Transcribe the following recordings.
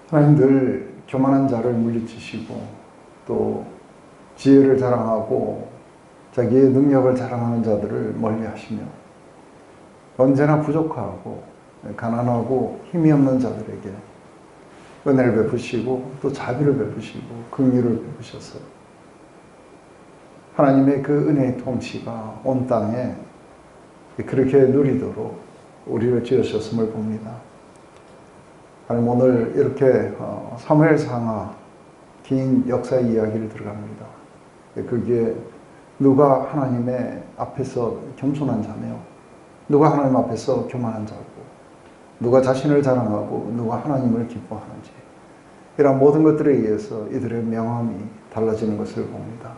하나님 늘 교만한 자를 물리치시고 또 지혜를 자랑하고 자기의 능력을 자랑하는 자들을 멀리하시며 언제나 부족하고 가난하고 힘이 없는 자들에게 은혜를 베푸시고 또 자비를 베푸시고 긍휼을 베푸셔서 하나님의 그 은혜의 통치가 온 땅에 그렇게 누리도록 우리를 지으셨음을 봅니다. 하나님 오늘 이렇게 사무엘상하 긴 역사의 이야기를 들어갑니다. 그게 누가 하나님의 앞에서 겸손한 자며 누가 하나님 앞에서 교만한 자고 누가 자신을 자랑하고 누가 하나님을 기뻐하는지 이런 모든 것들에 의해서 이들의 명함이 달라지는 것을 봅니다.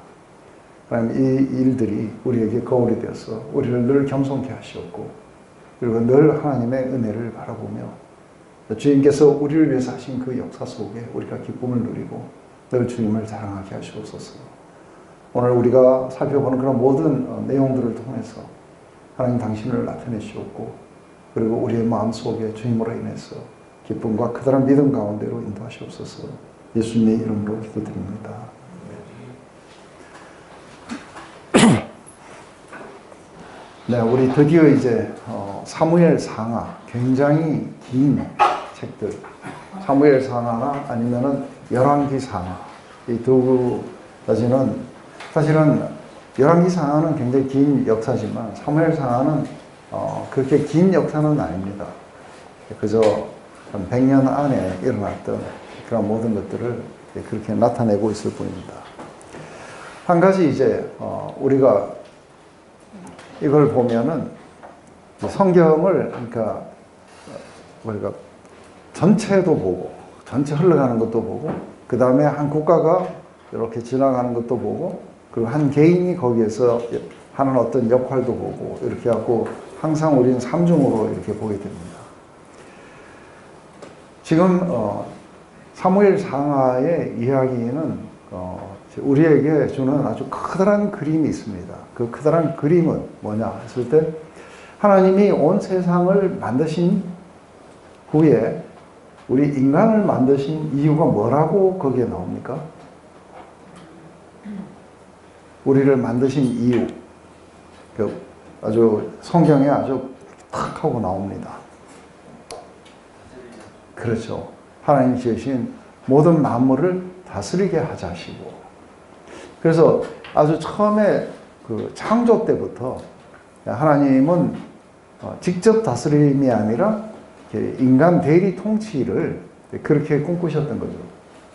하나님 이 일들이 우리에게 거울이 되어서 우리를 늘 겸손케 하시었고 그리고 늘 하나님의 은혜를 바라보며 주님께서 우리를 위해서 하신 그 역사 속에 우리가 기쁨을 누리고 늘 주님을 자랑하게 하시옵소서. 오늘 우리가 살펴보는 그런 모든 내용들을 통해서 하나님 당신을 나타내시옵고 그리고 우리의 마음속에 주님으로 인해서 기쁨과 커다란 믿음 가운데로 인도하시옵소서. 예수님의 이름으로 기도드립니다. 네, 우리 드디어 이제 사무엘상하 굉장히 긴 책들 사무엘상하나 아니면은 열왕기상하 이 두 가지는 사실은 열왕기상하는 굉장히 긴 역사지만 사무엘상하는 그렇게 긴 역사는 아닙니다. 그저 한 100년 안에 일어났던 그런 모든 것들을 그렇게 나타내고 있을 뿐입니다. 한 가지 이제 우리가 이걸 보면은 성경을 그러니까 우리가 전체도 보고 전체 흘러가는 것도 보고 그 다음에 한 국가가 이렇게 지나가는 것도 보고 그리고 한 개인이 거기에서 하는 어떤 역할도 보고 이렇게 하고 항상 우리는 삼중으로 이렇게 보게 됩니다. 지금 사무엘상하의 이야기는 우리에게 주는 아주 커다란 그림이 있습니다. 그 커다란 그림은 뭐냐 했을 때 하나님이 온 세상을 만드신 후에 우리 인간을 만드신 이유가 뭐라고 거기에 나옵니까? 우리를 만드신 이유 아주 성경에 아주 탁 하고 나옵니다. 그렇죠. 하나님 지으신 모든 만물을 다스리게 하자 하시고 그래서 아주 처음에 그 창조 때부터 하나님은 직접 다스림이 아니라 인간 대리 통치를 그렇게 꿈꾸셨던 거죠.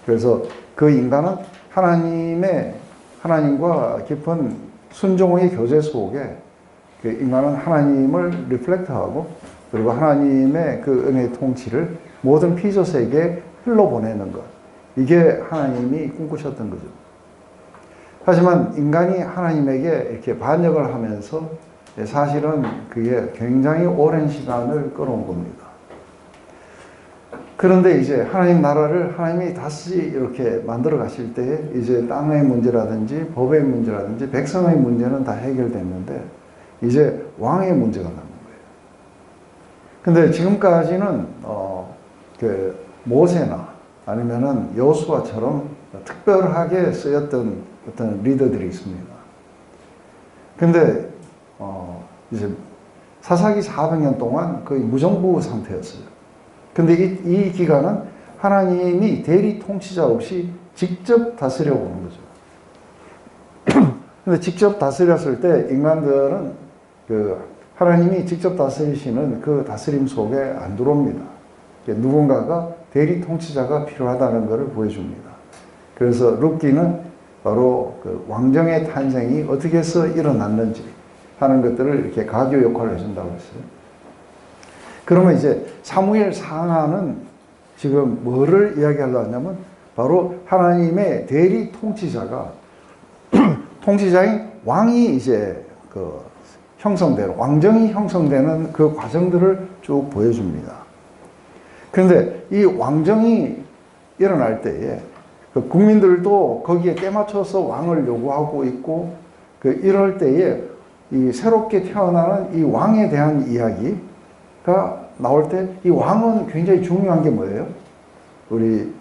그래서 그 인간은 하나님과 깊은 순종의 교제 속에 그 인간은 하나님을 리플렉트하고 그리고 하나님의 그 은혜의 통치를 모든 피조세계에 흘러보내는 것. 이게 하나님이 꿈꾸셨던 거죠. 하지만 인간이 하나님에게 이렇게 반역을 하면서 사실은 그게 굉장히 오랜 시간을 끌어온 겁니다. 그런데 이제 하나님 나라를 하나님이 다시 이렇게 만들어 가실 때 이제 땅의 문제라든지 법의 문제라든지 백성의 문제는 다 해결됐는데 이제 왕의 문제가 남는 거예요. 근데 지금까지는 그 모세나 아니면은 여호수아처럼 특별하게 쓰였던 어떤 리더들이 있습니다. 근데 이제 사사기 400년 동안 거의 무정부 상태였어요. 근데 이 기간은 하나님이 대리 통치자 없이 직접 다스려 오는 거죠. 근데 직접 다스렸을 때 인간들은 그 하나님이 직접 다스리시는 그 다스림 속에 안 들어옵니다. 누군가가 대리 통치자가 필요하다는 것을 보여줍니다. 그래서 룻기는 바로 그 왕정의 탄생이 어떻게 해서 일어났는지 하는 것들을 이렇게 가교 역할을 해준다고 했어요. 그러면 이제 사무엘상하는 지금 뭐를 이야기하려고 하냐면 바로 하나님의 대리 통치자가 통치자인 왕이 이제 그 형성되는 왕정이 형성되는 그 과정들을 쭉 보여줍니다. 그런데 이 왕정이 일어날 때에 그 국민들도 거기에 때맞춰서 왕을 요구하고 있고 그 이럴 때에 이 새롭게 태어나는 이 왕에 대한 이야기가 나올 때 이 왕은 굉장히 중요한 게 뭐예요? 우리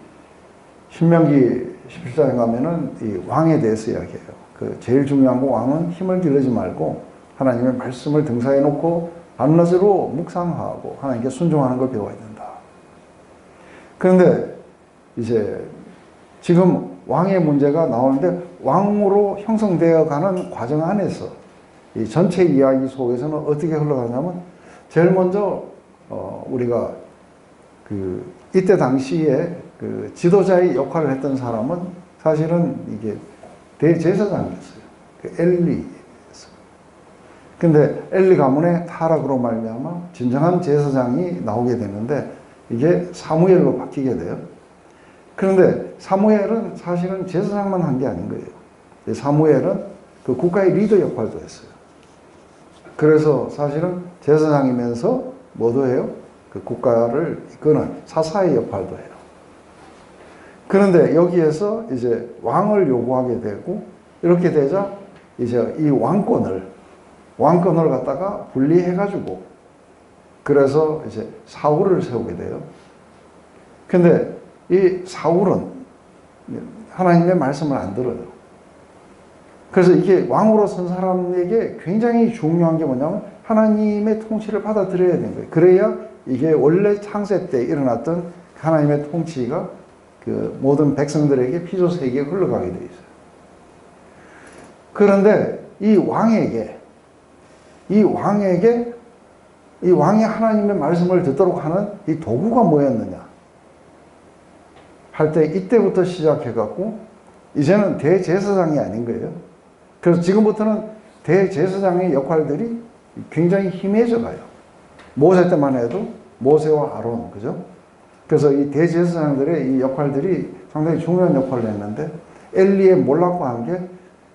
신명기 17장에 가면은 이 왕에 대해서 이야기해요. 그 제일 중요한 거 왕은 힘을 기르지 말고 하나님의 말씀을 등사해 놓고 밤낮으로 묵상하고 하나님께 순종하는 걸 배워야 된다. 그런데 이제 지금 왕의 문제가 나오는데 왕으로 형성되어 가는 과정 안에서 이 전체 이야기 속에서는 어떻게 흘러가냐면 제일 먼저 우리가 이때 당시에 그 지도자의 역할을 했던 사람은 사실은 이게 대제사장이었어요. 그 엘리였어요. 근데 엘리 가문의 타락으로 말미암아 진정한 제사장이 나오게 되는데 이게 사무엘로 바뀌게 돼요. 그런데 사무엘은 사실은 제사장만 한 게 아닌 거예요. 사무엘은 그 국가의 리더 역할도 했어요. 그래서 사실은 제사장이면서 뭐도 해요? 그 국가를 이끄는 사사의 역할도 해요. 그런데 여기에서 이제 왕을 요구하게 되고 이렇게 되자 이제 이 왕권을 갖다가 분리해가지고 그래서 이제 사울을 세우게 돼요. 근데 이 사울은 하나님의 말씀을 안 들어요. 그래서 이게 왕으로 선 사람에게 굉장히 중요한 게 뭐냐면 하나님의 통치를 받아들여야 되는 거예요. 그래야 이게 원래 창세 때 일어났던 하나님의 통치가 그 모든 백성들에게 피조세계에 흘러가게 돼 있어요. 그런데 이 왕이 하나님의 말씀을 듣도록 하는 이 도구가 뭐였느냐 할 때 이때부터 시작해갖고 이제는 대제사장이 아닌 거예요. 그래서 지금부터는 대제사장의 역할들이 굉장히 희미해져 가요. 모세 때만 해도 모세와 아론, 그죠? 그래서 이 대제사장들의 이 역할들이 상당히 중요한 역할을 했는데 엘리의 몰락과 함께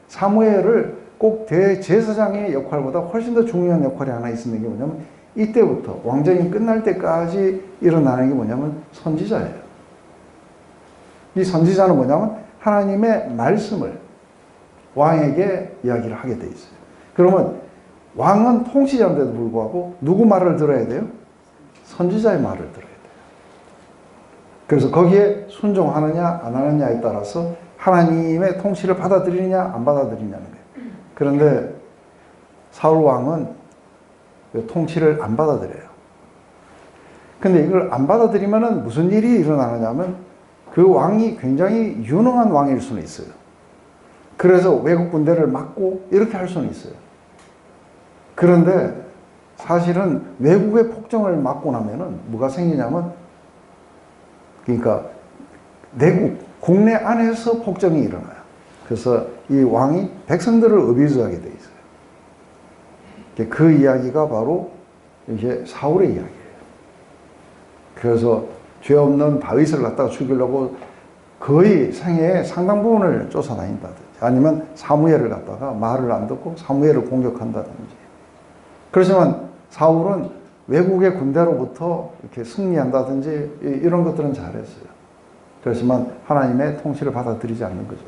사무엘을 꼭 대제사장의 역할보다 훨씬 더 중요한 역할이 하나 있는 게 뭐냐면 이때부터 왕정이 끝날 때까지 일어나는 게 뭐냐면 선지자예요. 이 선지자는 뭐냐면 하나님의 말씀을 왕에게 이야기를 하게 돼 있어요. 그러면 왕은 통치자인데도 불구하고 누구 말을 들어야 돼요? 선지자의 말을 들어야 돼요. 그래서 거기에 순종하느냐 안 하느냐에 따라서 하나님의 통치를 받아들이느냐 안 받아들이냐는 거예요. 그런데 사울 왕은 통치를 안 받아들여요. 근데 이걸 안 받아들이면은 무슨 일이 일어나느냐면 그 왕이 굉장히 유능한 왕일 수는 있어요. 그래서 외국 군대를 막고 이렇게 할 수는 있어요. 그런데 사실은 외국의 폭정을 막고 나면은 뭐가 생기냐면 그러니까 내국, 국내 안에서 폭정이 일어나요. 그래서 이 왕이 백성들을 어비즈하게 돼 있어요. 그 이야기가 바로 이게 사울의 이야기예요. 그래서 죄 없는 다윗을 갖다가 죽이려고 거의 생애의 상당 부분을 쫓아다닌다든지 아니면 사무엘을 갖다가 말을 안 듣고 사무엘을 공격한다든지. 그렇지만 사울은 외국의 군대로부터 이렇게 승리한다든지 이런 것들은 잘했어요. 그렇지만 하나님의 통치를 받아들이지 않는 거죠.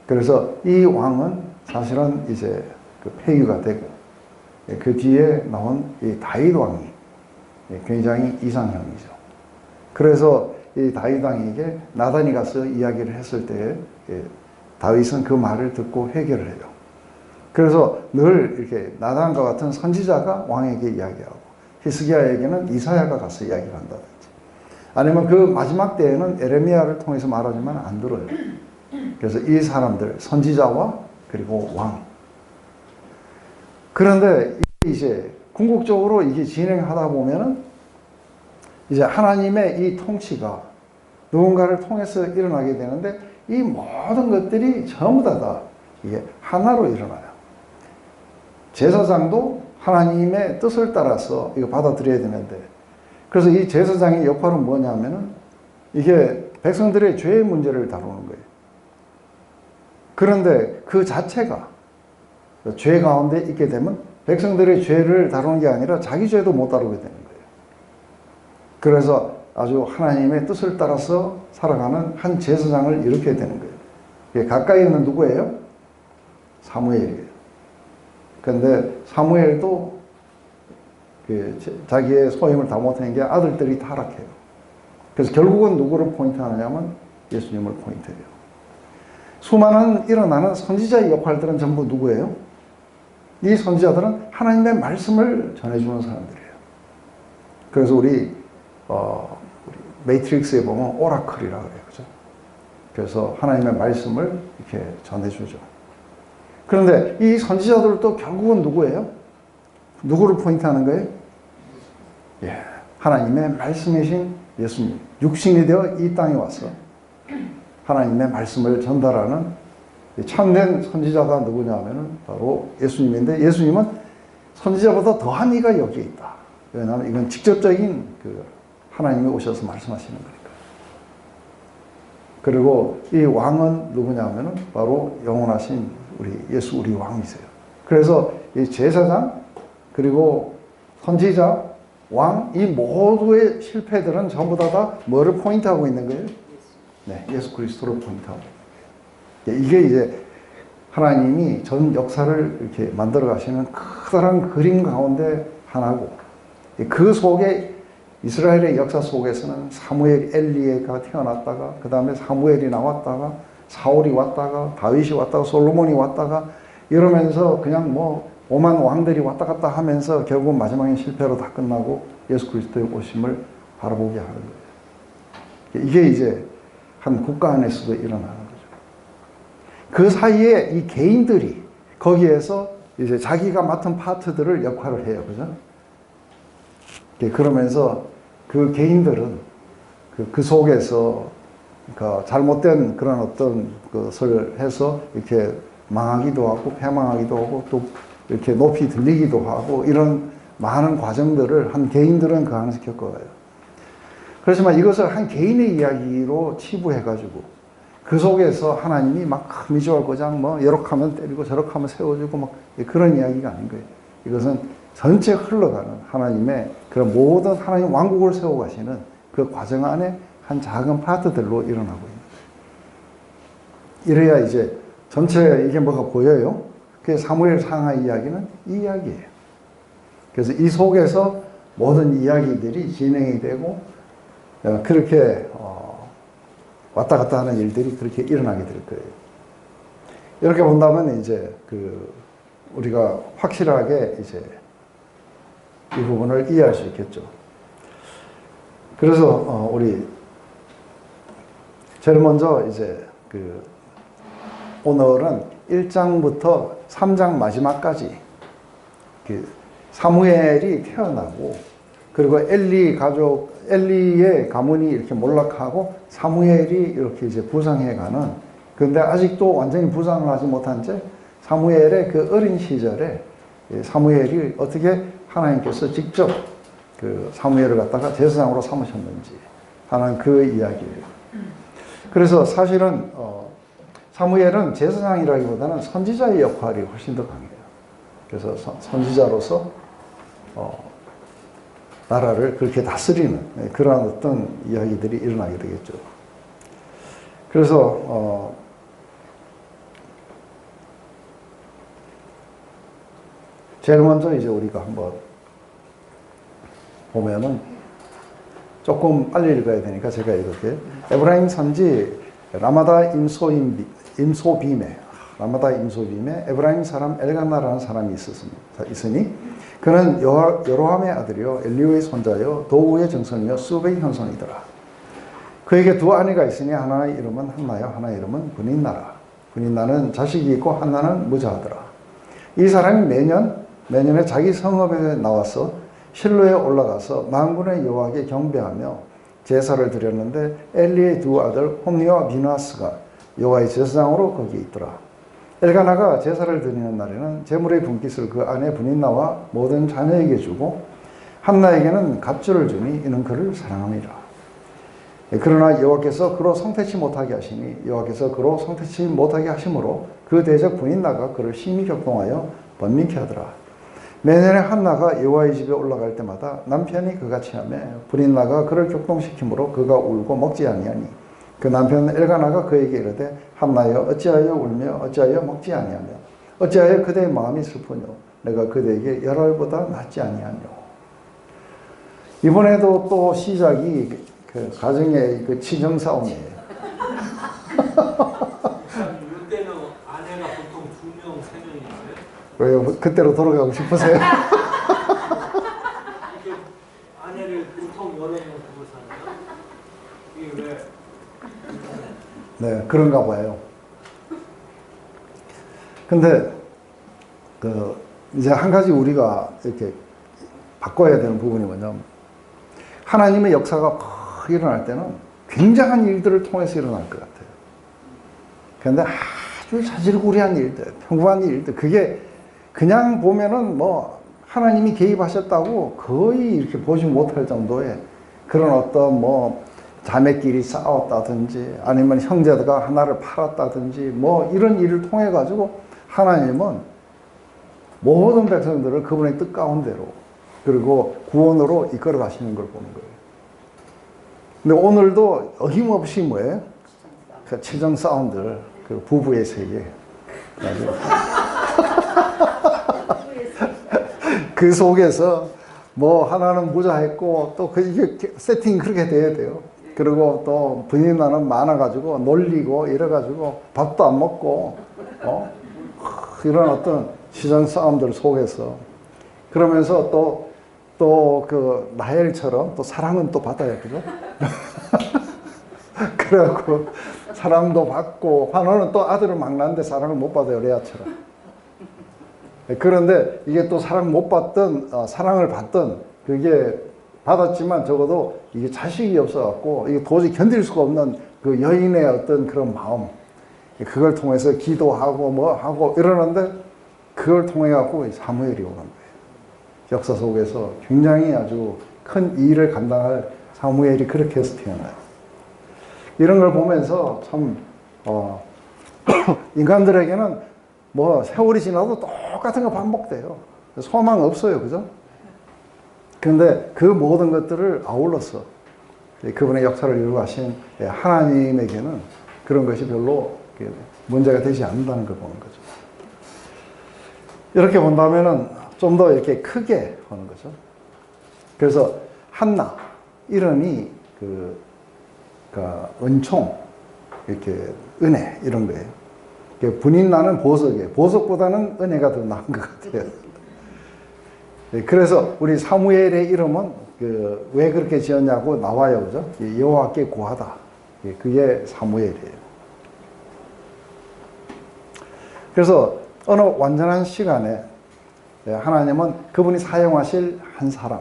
그래서 이 왕은 사실은 이제 그 폐위가 되고 그 뒤에 나온 이 다윗 왕이 굉장히 이상형이죠. 그래서 이 다윗 왕에게 나단이 가서 이야기를 했을 때 다윗은 그 말을 듣고 회개를 해요. 그래서 늘 이렇게 나단과 같은 선지자가 왕에게 이야기하고 히스기야에게는 이사야가 가서 이야기를 한다든지 아니면 그 마지막 때에는 에레미야를 통해서 말하지만 안 들어요. 그래서 이 사람들 선지자와 그리고 왕. 그런데 이제 궁극적으로 이게 진행하다 보면은 이제 하나님의 이 통치가 누군가를 통해서 일어나게 되는데 이 모든 것들이 전부 다 이게 하나로 일어나요. 제사장도 하나님의 뜻을 따라서 이거 받아들여야 되는데 그래서 이 제사장의 역할은 뭐냐면은 이게 백성들의 죄의 문제를 다루는 거예요. 그런데 그 자체가 죄 가운데 있게 되면 백성들의 죄를 다루는 게 아니라 자기 죄도 못 다루게 되는 거예요. 그래서 아주 하나님의 뜻을 따라서 살아가는 한 제사장을 일으켜야 되는 거예요. 가까이 있는 누구예요? 사무엘이에요. 그런데 사무엘도 자기의 소임을 다 못하는 게 아들들이 타락해요. 그래서 결국은 누구를 포인트하느냐면 예수님을 포인트해요. 수많은 일어나는 선지자의 역할들은 전부 누구예요? 이 선지자들은 하나님의 말씀을 전해주는 사람들이에요. 그래서 우리 매트릭스에 보면 오라클이라고 해요. 그죠? 그래서 하나님의 말씀을 이렇게 전해주죠. 그런데 이 선지자들도 결국은 누구예요? 누구를 포인트하는 거예요? 예, 하나님의 말씀이신 예수님. 육신이 되어 이 땅에 와서 하나님의 말씀을 전달하는 참된 선지자가 누구냐 하면은 바로 예수님인데, 예수님은 선지자보다 더한 이가 여기에 있다. 왜냐하면 이건 직접적인 하나님이 오셔서 말씀하시는 거니까. 그리고 이 왕은 누구냐 하면은 바로 영원하신 우리 예수, 우리 왕이세요. 그래서 이 제사장, 그리고 선지자, 왕, 이 모두의 실패들은 전부 다 뭐를 포인트하고 있는 거예요? 네, 예수 그리스도를 포인트하고 있는 거예요. 이게 이제 하나님이 전 역사를 이렇게 만들어 가시는 커다란 그림 가운데 하나고, 그 속에 이스라엘의 역사 속에서는 사무엘, 엘리야가 태어났다가, 그 다음에 사무엘이 나왔다가, 사울이 왔다가, 다윗이 왔다가, 솔로몬이 왔다가, 이러면서 그냥 뭐 오만 왕들이 왔다 갔다 하면서 결국 마지막에 실패로 다 끝나고 예수 그리스도의 오심을 바라보게 하는 거예요. 이게 이제 한 국가 안에서도 일어나는 거죠. 그 사이에 이 개인들이 거기에서 이제 자기가 맡은 파트들을 역할을 해요. 그죠? 그러면서 그 개인들은 그 속에서 잘못된 그런 어떤 것을 해서 이렇게 망하기도 하고 패망하기도 하고 또 이렇게 높이 들리기도 하고, 이런 많은 과정들을 한 개인들은 그 안에서 겪어가요. 그렇지만 이것을 한 개인의 이야기로 치부해가지고 그 속에서 하나님이 막 미주알고장 뭐 이렇게 하면 때리고 저렇게 하면 세워주고 막 그런 이야기가 아닌 거예요. 이것은 전체 흘러가는 하나님의 그런 모든 하나님 왕국을 세워가시는 그 과정 안에 한 작은 파트들로 일어나고 있는 거예요. 이래야 이제 전체 이게 뭐가 보여요. 그 사무엘 상하 이야기는 이 이야기예요. 그래서 이 속에서 모든 이야기들이 진행이 되고 그렇게 왔다 갔다 하는 일들이 그렇게 일어나게 될 거예요. 이렇게 본다면 이제 우리가 확실하게 이제 이 부분을 이해할 수 있겠죠. 그래서 우리 제일 먼저 이제 오늘은 1장부터 3장 마지막까지 사무엘이 태어나고, 그리고 엘리의 가문이 이렇게 몰락하고 사무엘이 이렇게 이제 부상해가는, 근데 아직도 완전히 부상을 하지 못한 채 사무엘의 그 어린 시절에 사무엘이 어떻게 하나님께서 직접 사무엘을 갖다가 제사장으로 삼으셨는지 하는 그 이야기예요. 그래서 사실은 사무엘은 제사장이라기보다는 선지자의 역할이 훨씬 더 강해요. 그래서 선지자로서 나라를 그렇게 다스리는 그러한 어떤 이야기들이 일어나게 되겠죠. 그래서 제일 먼저 이제 우리가 한번 보면은 조금 빨리 읽어야 되니까 제가 읽을게요. 에브라임 선지 라마다 임소빔에 에브라임 사람 엘가나라는 사람이 있으니 그는 여로함의 아들이요 엘리후의 손자요 도우의 정손이요 수베의 현손이더라. 그에게 두 아내가 있으니 하나의 이름은 한나요 하나의 이름은 분인나라. 분인나는 자식이 있고 한나는 무자하더라. 이 사람이 매년에 자기 성읍에 나와서 실로에 올라가서 만군의 여호와께 경배하며 제사를 드렸는데 엘리의 두 아들 홈니와 비나스가 여호와의 제사장으로 거기에 있더라. 엘가나가 제사를 드리는 날에는 제물의 분깃을 그 아내 분인나와 모든 자녀에게 주고 한나에게는 갑주를 주니 이는 그를 사랑함이라. 그러나 여호와께서 그로 성태치 못하게 하시니 여호와께서 그로 성태치 못하게 하심으로 그 대적 분인나가 그를 심히 격동하여 번민케 하더라. 매년에 한나가 여호와의 집에 올라갈 때마다 남편이 그같이 하며 분인나가 그를 격동시키므로 그가 울고 먹지 아니하니 그 남편 엘가나가 그에게 이르되 한나여 어찌하여 울며 어찌하여 먹지 아니하며 어찌하여 그대의 마음이 슬프뇨 내가 그대에게 열알보다 낫지 아니하뇨. 이번에도 또 시작이 그 가정의 그 치정 싸움이에요. 이때는 아내가 보통 2명, 3명이세요? 왜요? 그때로 돌아가고 싶으세요? 이게 아내를 보통 여러 명 두고 사나요? 이게 왜? 네, 그런가 봐요. 근데 그 이제 한 가지 우리가 이렇게 바꿔야 되는 부분이 뭐냐면, 하나님의 역사가 막 일어날 때는 굉장한 일들을 통해서 일어날 것 같아요. 그런데 아주 자질구레한 일들, 평범한 일들, 그게 그냥 보면은 뭐 하나님이 개입하셨다고 거의 이렇게 보지 못할 정도의 그런 어떤 뭐 자매끼리 싸웠다든지 아니면 형제가 하나를 팔았다든지 뭐 이런 일을 통해 가지고 하나님은 모든 백성들을 그분의 뜻 가운데로 그리고 구원으로 이끌어 가시는 걸 보는 거예요. 근데 오늘도 어김없이 뭐예요? 그 치정 싸움들, 그 부부의 세계. 그 속에서 뭐 하나는 무자했고 또 그 이게 세팅이 그렇게 돼야 돼요. 그리고 또 부인나는 많아가지고 놀리고 이래가지고 밥도 안 먹고 이런 어떤 시장 싸움들 속에서 그러면서 또 그 나엘처럼 또 사랑은 또 받아야 그죠? 그래갖고 사랑도 받고 환호는 또 아들을 막 낳는데 사랑을 못 받아요. 레아처럼. 그런데 이게 또 사랑 못 받던 사랑을 받던 그게 받았지만 적어도 이게 자식이 없어갖고 이게 도저히 견딜 수가 없는 그 여인의 어떤 그런 마음 그걸 통해서 기도하고 뭐 하고 이러는데 그걸 통해 갖고 사무엘이 오는 거예요. 역사 속에서 굉장히 아주 큰 일을 감당할 사무엘이 그렇게 해서 태어나요. 이런 걸 보면서 참 인간들에게는 뭐 세월이 지나도 똑같은 거 반복돼요. 소망 없어요. 그죠? 그런데 그 모든 것들을 아울러서 그분의 역사를 이루어가신 하나님에게는 그런 것이 별로 문제가 되지 않는다는 걸 보는 거죠. 이렇게 본다면은 좀 더 이렇게 크게 보는 거죠. 그래서 한나 이름이 은총, 이렇게 은혜 이런 거예요. 분인 나는 보석이에요. 보석보다는 은혜가 더 나은 것 같아요. 그래서 우리 사무엘의 이름은 왜 그렇게 지었냐고 나와요. 그죠? 여호와께 구하다. 그게 사무엘이에요. 그래서 어느 완전한 시간에 하나님은 그분이 사용하실 한 사람,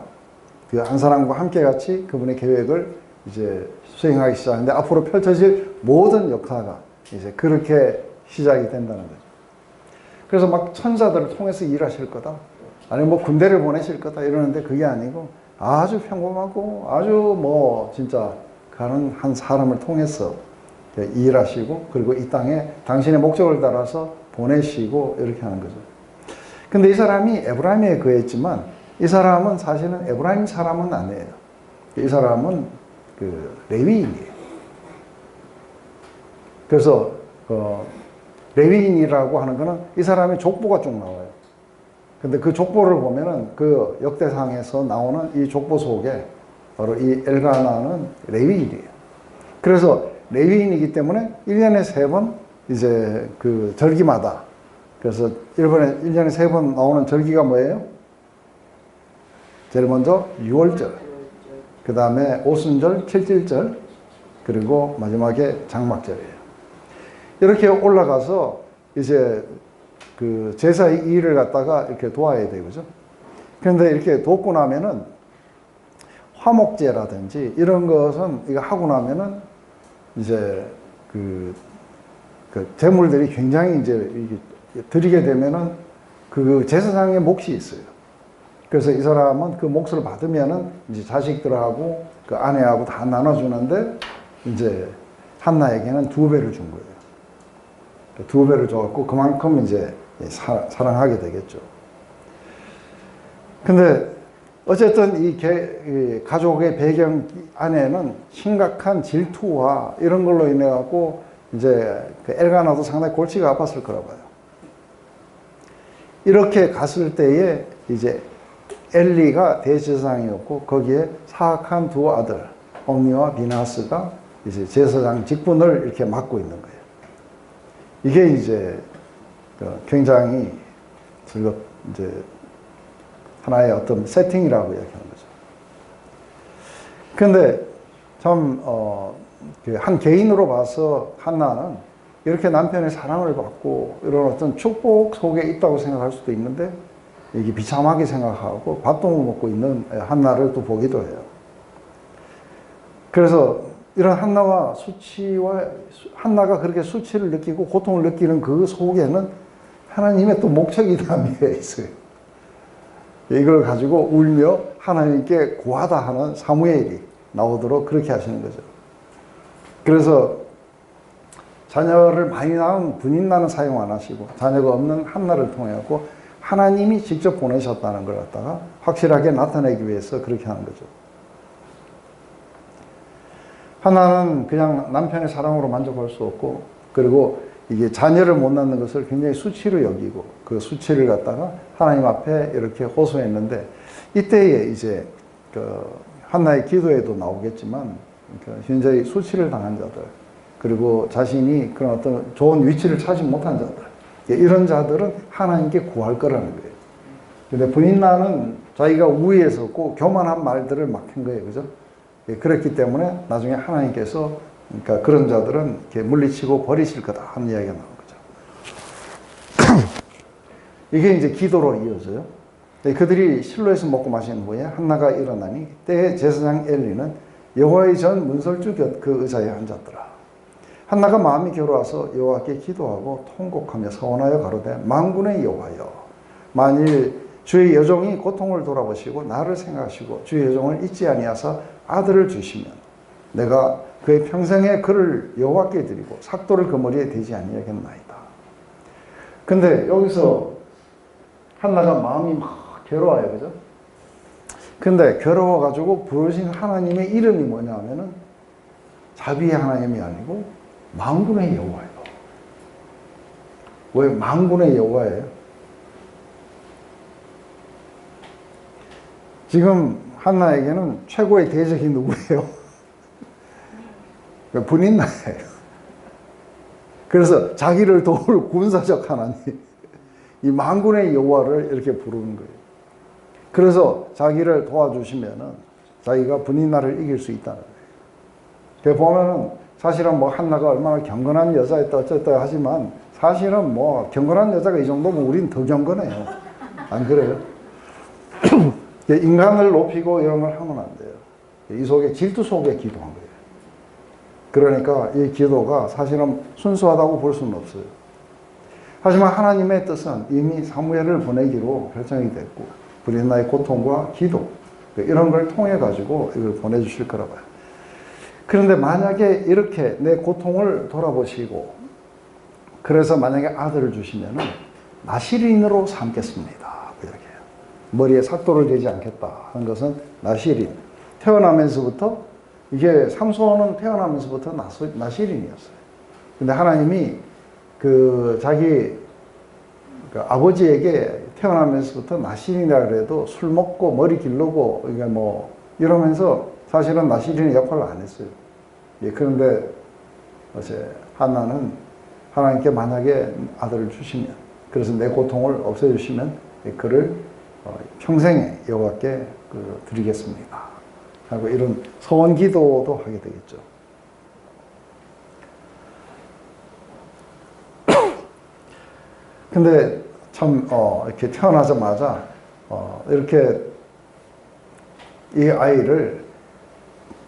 그 한 사람과 함께 같이 그분의 계획을 이제 수행하기 시작하는데 앞으로 펼쳐질 모든 역사가 이제 그렇게 시작이 된다는 거죠. 그래서 막 천사들을 통해서 일하실 거다. 아니면 뭐 군대를 보내실 거다 이러는데 그게 아니고 아주 평범하고 아주 뭐 진짜 가는 한 사람을 통해서 일하시고 그리고 이 땅에 당신의 목적을 따라서 보내시고 이렇게 하는 거죠. 근데 이 사람이 에브라임에 거했지만 이 사람은 사실은 에브라임 사람은 아니에요. 이 사람은 레위인이에요. 그래서 레위인이라고 하는 거는 이 사람의 족보가 쭉 나와요. 근데 그 족보를 보면은 그 역대상에서 나오는 이 족보 속에 바로 이 엘가나는 레위인이에요. 그래서 레위인이기 때문에 1년에 3번 이제 그 절기마다 그래서 1년에 3번 나오는 절기가 뭐예요? 제일 먼저 6월절, 그 다음에 오순절, 칠칠절, 그리고 마지막에 장막절이에요. 이렇게 올라가서 이제 그 제사의 일을 갖다가 이렇게 도와야 되죠. 그죠? 그런데 이렇게 돕고 나면은 화목제라든지 이런 것은 이거 하고 나면은 이제 그 제물들이 굉장히 이제 드리게 되면은 그 제사장의 몫이 있어요. 그래서 이 사람은 그 몫을 받으면은 이제 자식들하고 그 아내하고 다 나눠주는데 이제 한나에게는 2배를 준 거예요. 2배를 줬고 그만큼 이제 사랑하게 되겠죠. 근데 어쨌든 이 가족의 배경 안에는 심각한 질투와 이런 걸로 인해 갖고 이제 그 엘가나도 상당히 골치가 아팠을 거라 봐요. 이렇게 갔을 때에 이제 엘리가 대제사장이었고 거기에 사악한 2 아들 옴니와 비나스가 이제 제사장 직분을 이렇게 맡고 있는 거예요. 이게 이제 굉장히 이제 하나의 어떤 세팅이라고 이야기하는 거죠. 그런데 참, 한 개인으로 봐서 한나는 이렇게 남편의 사랑을 받고 이런 어떤 축복 속에 있다고 생각할 수도 있는데 이게 비참하게 생각하고 밥도 못 먹고 있는 한나를 또 보기도 해요. 그래서 이런 한나가 그렇게 수치를 느끼고 고통을 느끼는 그 속에는 하나님의 또 목적이 담겨 있어요. 이걸 가지고 울며 하나님께 구하다 하는 사무엘이 나오도록 그렇게 하시는 거죠. 그래서 자녀를 많이 낳은 분인나는 사용 안 하시고 자녀가 없는 한나를 통해서 하나님이 직접 보내셨다는 걸 갖다가 확실하게 나타내기 위해서 그렇게 하는 거죠. 한나는 그냥 남편의 사랑으로 만족할 수 없고, 그리고 이게 자녀를 못 낳는 것을 굉장히 수치로 여기고 그 수치를 갖다가 하나님 앞에 이렇게 호소했는데, 이때에 이제 한나의 기도에도 나오겠지만 현재 수치를 당한 자들, 그리고 자신이 그런 어떤 좋은 위치를 차지 못한 자들, 이런 자들은 하나님께 구할 거라는 거예요. 근데 분인나는 자기가 우위에 섰고 교만한 말들을 막 한 거예요. 그죠? 그랬기 때문에 나중에 하나님께서 그러니까 그런 자들은 이렇게 물리치고 버리실 거다 하는 이야기가 나온 거죠. 이게 이제 기도로 이어져요. 그들이 실로에서 먹고 마신 후에 한나가 일어나니 때에 제사장 엘리는 여호와의 전 문설주 곁 그 의자에 앉았더라. 한나가 마음이 괴로워서 여호와께 기도하고 통곡하며 서원하여 가로되 만군의 여호와여, 만일 주의 여종이 고통을 돌아보시고 나를 생각하시고 주의 여종을 잊지 아니하사 아들을 주시면 내가 그의 평생에 그를 여호와께 드리고 삭도를 그 머리에 대지 아니하겠나이다. 근데 여기서 한나가 마음이 막 괴로워요. 그죠? 근데 괴로워가지고 부르신 하나님의 이름이 뭐냐면은 자비의 하나님이 아니고 만군의 여호와예요. 왜 만군의 여호와예요? 지금 한나에게는 최고의 대적이 누구예요? 분인나예요. 그래서 자기를 도울 군사적 하나님, 이 만군의 여호와를 이렇게 부르는 거예요. 그래서 자기를 도와주시면은 자기가 분인나를 이길 수 있다는 거예요. 그 보면은 사실은 뭐 한나가 얼마나 경건한 여자였다 어쨌다 하지만 사실은 뭐 경건한 여자가 이 정도면 우린 더 경건해요. 안 그래요? 인간을 높이고 이런 걸 하면 안 돼요. 이 속에 질투 속에 기도한 거예요. 그러니까 이 기도가 사실은 순수하다고 볼 수는 없어요. 하지만 하나님의 뜻은 이미 사무엘을 보내기로 결정이 됐고 브린나의 고통과 기도 이런 걸 통해 가지고 이걸 보내주실 거라 봐요. 그런데 만약에 이렇게 내 고통을 돌아보시고 그래서 만약에 아들을 주시면은 나시린으로 삼겠습니다. 이렇게 머리에 삭도를 대지 않겠다 하는 것은 나시린. 태어나면서부터 이게 삼손은 태어나면서부터 나시린이었어요. 근데 하나님이 자기 아버지에게 태어나면서부터 나시린이라 그래도 술 먹고 머리 기르고 이게 뭐 이러면서 사실은 나시린의 역할을 안 했어요. 예, 그런데 어제 한나는 하나님께 만약에 아들을 주시면, 그래서 내 고통을 없애주시면 그를 평생에 여호와께 드리겠습니다 하고 이런 서원 기도도 하게 되겠죠. 근데 참 이렇게 태어나자마자 이렇게 이 아이를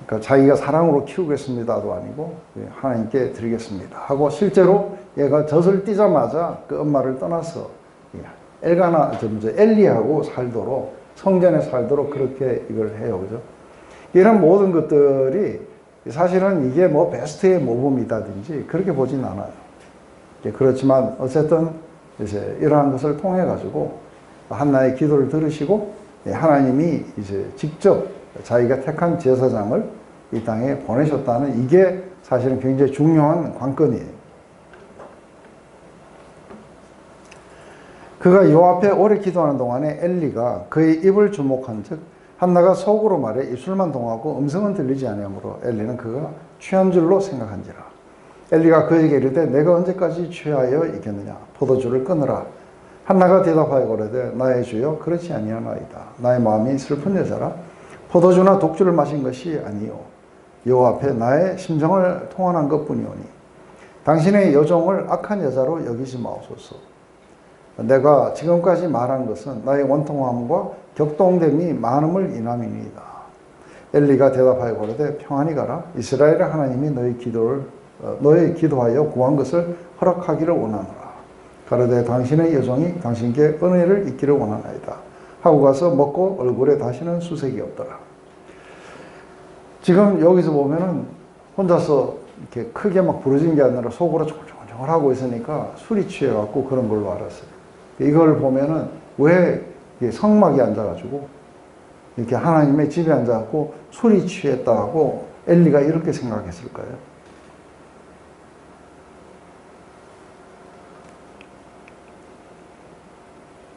그러니까 자기가 사랑으로 키우겠습니다도 아니고 하나님께 드리겠습니다 하고 실제로 얘가 젖을 띠자마자 그 엄마를 떠나서 엘리하고 살도록 성전에 살도록 그렇게 이걸 해요. 그죠? 이런 모든 것들이 사실은 이게 뭐 베스트의 모범이다든지 그렇게 보진 않아요. 그렇지만 어쨌든 이제 이러한 것을 통해 가지고 한나의 기도를 들으시고 하나님이 이제 직접 자기가 택한 제사장을 이 땅에 보내셨다는 이게 사실은 굉장히 중요한 관건이에요. 그가 요 앞에 오래 기도하는 동안에 엘리가 그의 입을 주목한 즉 한나가 속으로 말해 입술만 동하고 음성은 들리지 아니하므로 엘리는 그가 취한 줄로 생각한지라. 엘리가 그에게 이르되 내가 언제까지 취하여 있겠느냐 포도주를 끊으라. 한나가 대답하여 고르되 나의 주여 그렇지 아니하나이다. 나의 마음이 슬픈 여자라. 포도주나 독주를 마신 것이 아니요 여호와 앞에 나의 심정을 통한한 것뿐이오니 당신의 여종을 악한 여자로 여기지 마옵소서. 내가 지금까지 말한 것은 나의 원통함과 격동됨이 많음을 인함이니이다. 엘리가 대답하여 고르되 평안히 가라. 이스라엘의 하나님이 너의 기도하여 구한 것을 허락하기를 원하노라. 가로되 당신의 여종이 당신께 은혜를 입기를 원하나이다 하고 가서 먹고 얼굴에 다시는 수색이 없더라. 지금 여기서 보면은 혼자서 이렇게 크게 막 부르진 게 아니라 속으로 조글조글 하고 있으니까 술이 취해갖고 그런 걸로 알았어요. 이걸 보면은 왜 성막에 앉아가지고 이렇게 하나님의 집에 앉아갖고 술이 취했다 하고 엘리가 이렇게 생각했을까요?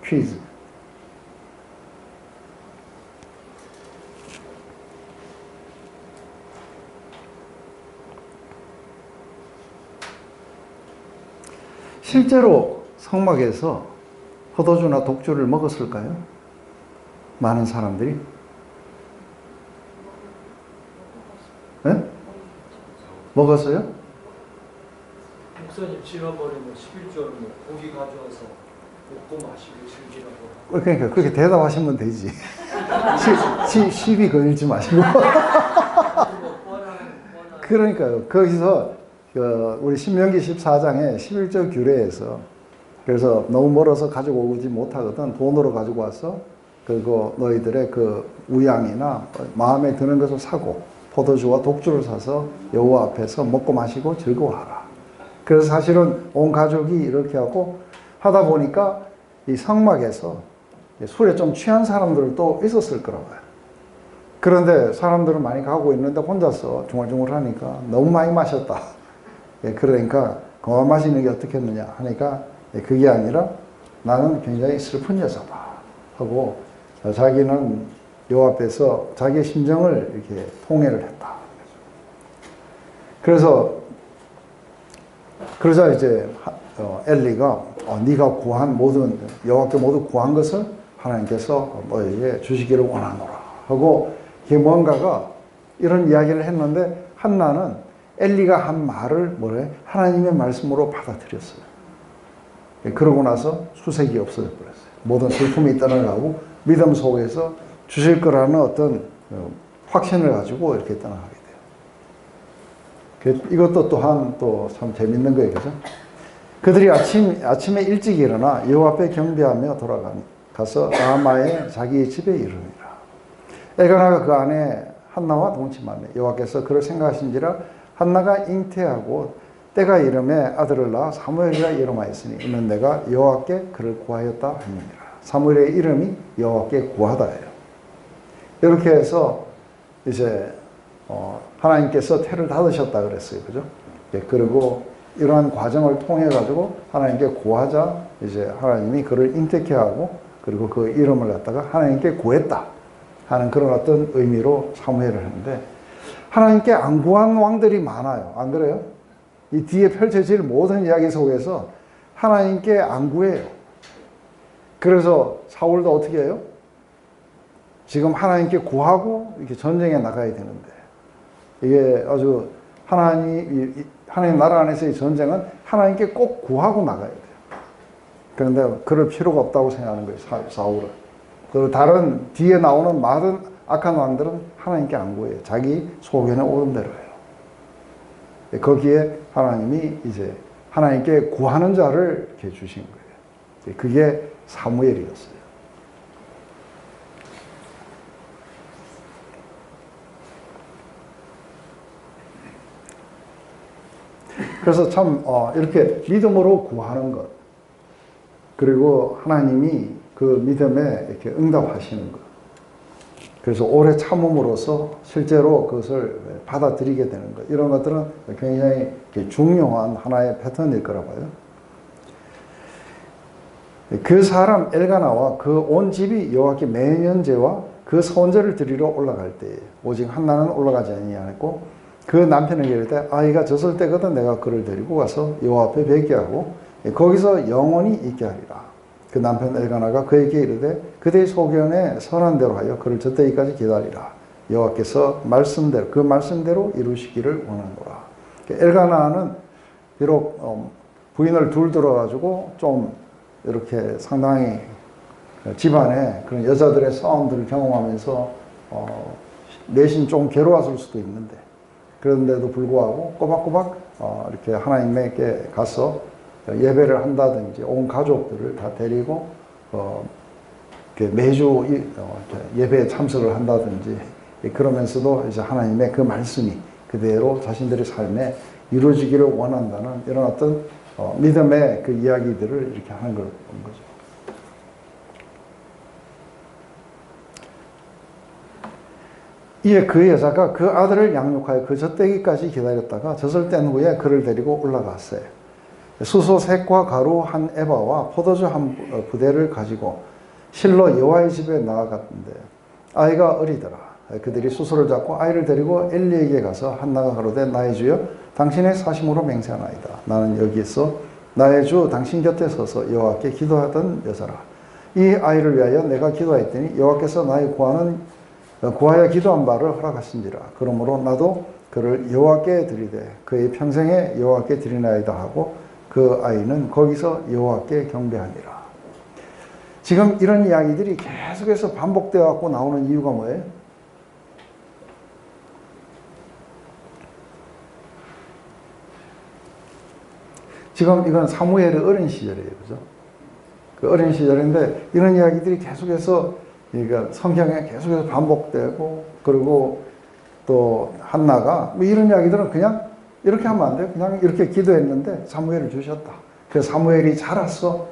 퀴즈. 실제로 성막에서 포도주나 독주를 먹었을까요? 많은 사람들이? 네? 먹었어요? 목사님 지난번에 11조는 고기 가져와서 먹고 마시고 즐기라고. 그러니까 그렇게 대답하시면 되지. 시비 걸지 마시고. 그러니까요. 거기서 우리 신명기 14장에 11절 규례에서 그래서 너무 멀어서 가지고 오지 못하거든 돈으로 가지고 와서 그리고 너희들의 그 우양이나 마음에 드는 것을 사고 포도주와 독주를 사서 여호와 앞에서 먹고 마시고 즐거워하라. 그래서 사실은 온 가족이 이렇게 하고 하다 보니까 이 성막에서 술에 좀 취한 사람들도 있었을 거라고요. 그런데 사람들은 많이 가고 있는데 혼자서 중얼중얼 하니까 너무 많이 마셨다. 그러니까 그만 마시는 게 어떻겠느냐 하니까 그게 아니라 나는 굉장히 슬픈 여자다 하고 자기는 여호와 앞에서 자기의 심정을 이렇게 통해를 했다. 그러자 이제 엘리가 네가 구한 모든 여호와께 모두 구한 것을 하나님께서 너에게 주시기를 원하노라 하고 이게 뭔가가 이런 이야기를 했는데 한나는 엘리가 한 말을 뭐래? 하나님의 말씀으로 받아들였어요. 그러고 나서 수색이 없어져 버렸어요. 모든 슬픔이 떠나가고 믿음 속에서 주실 거라는 어떤 확신을 가지고 이렇게 떠나가게 돼요. 이것도 또한 또 참 재밌는 거예요. 그죠? 그들이 아침에 일찍 일어나 여호와 앞에 경배하며 돌아가서 라마의 자기 집에 이르니라. 엘가나가 그 안에 한나와 동침하며 여호와께서 그를 생각하신지라 한나가 잉태하고 때가 이름에 아들을 낳아 사무엘이라 이름하였으니 이는 내가 여호와께 그를 구하였다 하니라. 사무엘의 이름이 여호와께 구하다예요. 이렇게 해서 이제 하나님께서 태를 닫으셨다 그랬어요. 그죠? 그리고 이러한 과정을 통해 가지고 하나님께 구하자 이제 하나님이 그를 잉태케 하고 그리고 그 이름을 갖다가 하나님께 구했다 하는 그런 어떤 의미로 사무엘을 하는데 하나님께 안 구한 왕들이 많아요. 안 그래요? 이 뒤에 펼쳐질 모든 이야기 속에서 하나님께 안 구해요. 그래서 사울도 어떻게 해요? 지금 하나님께 구하고 이렇게 전쟁에 나가야 되는데 이게 아주 하나님 나라 안에서의 전쟁은 하나님께 꼭 구하고 나가야 돼요. 그런데 그럴 필요가 없다고 생각하는 거예요. 사울은. 그리고 다른 뒤에 나오는 많은 악한 왕들은 하나님께 안 구해요. 자기 소견에 오른 대로 해요. 거기에 하나님이 이제 하나님께 구하는 자를 이렇게 주신 거예요. 그게 사무엘이었어요. 그래서 참 이렇게 믿음으로 구하는 것 그리고 하나님이 그 믿음에 이렇게 응답하시는 것 그래서 오래 참음으로써 실제로 그것을 받아들이게 되는 것 이런 것들은 굉장히 중요한 하나의 패턴일 거라 봐요. 그 사람 엘가나와 그 온 집이 여호와께 매년제와 그 소원제를 드리러 올라갈 때 오직 한나는 올라가지 아니하였고 그 남편에게 이르되 아이가 젖을 때거든 내가 그를 데리고 가서 여호와 앞에 뵙게 하고 거기서 영원히 있게 하리라. 그 남편 엘가나가 그에게 이르되 그대의 소견에 선한 대로 하여 그를 젖되기까지 기다리라. 여호와께서 말씀대로 그 말씀대로 이루시기를 원하노라. 엘가나는 비록 부인을 둘 들어가지고 좀 이렇게 상당히 집안에 그런 여자들의 싸움들을 경험하면서 내심 좀 괴로웠을 수도 있는데 그런데도 불구하고 꼬박꼬박 이렇게 하나님께 가서 예배를 한다든지 온 가족들을 다 데리고 매주 예배에 참석을 한다든지 그러면서도 이제 하나님의 그 말씀이 그대로 자신들의 삶에 이루어지기를 원한다는 이런 어떤 믿음의 그 이야기들을 이렇게 하는 걸 본 거죠. 이에 그 여자가 그 아들을 양육하여 그 젖되기까지 기다렸다가 젖을 뗀 후에 그를 데리고 올라갔어요. 수소 셋과 가루 한 에바와 포도주 한 부대를 가지고 실로 여호와의 집에 나아갔는데 아이가 어리더라. 그들이 수소를 잡고 아이를 데리고 엘리에게 가서 한나가 가로되 나의 주여 당신의 사심으로 맹세하나이다. 나는 여기에서 나의 주 당신 곁에 서서 여호와께 기도하던 여자라. 이 아이를 위하여 내가 기도하였더니 여호와께서 나의 구하여 기도한 바를 허락하신지라. 그러므로 나도 그를 여호와께 드리되 그의 평생에 여호와께 드리나이다 하고 그 아이는 거기서 여호와께 경배하니라. 지금 이런 이야기들이 계속해서 반복되어 갖고 나오는 이유가 뭐예요? 지금 이건 사무엘의 어린 시절이에요. 그죠? 그 어린 시절인데 이런 이야기들이 계속해서 그러니까 성경에 계속해서 반복되고 그리고 또 한나가 뭐 이런 이야기들은 그냥 이렇게 하면 안 돼요. 그냥 이렇게 기도했는데 사무엘을 주셨다. 그래서 사무엘이 자랐어.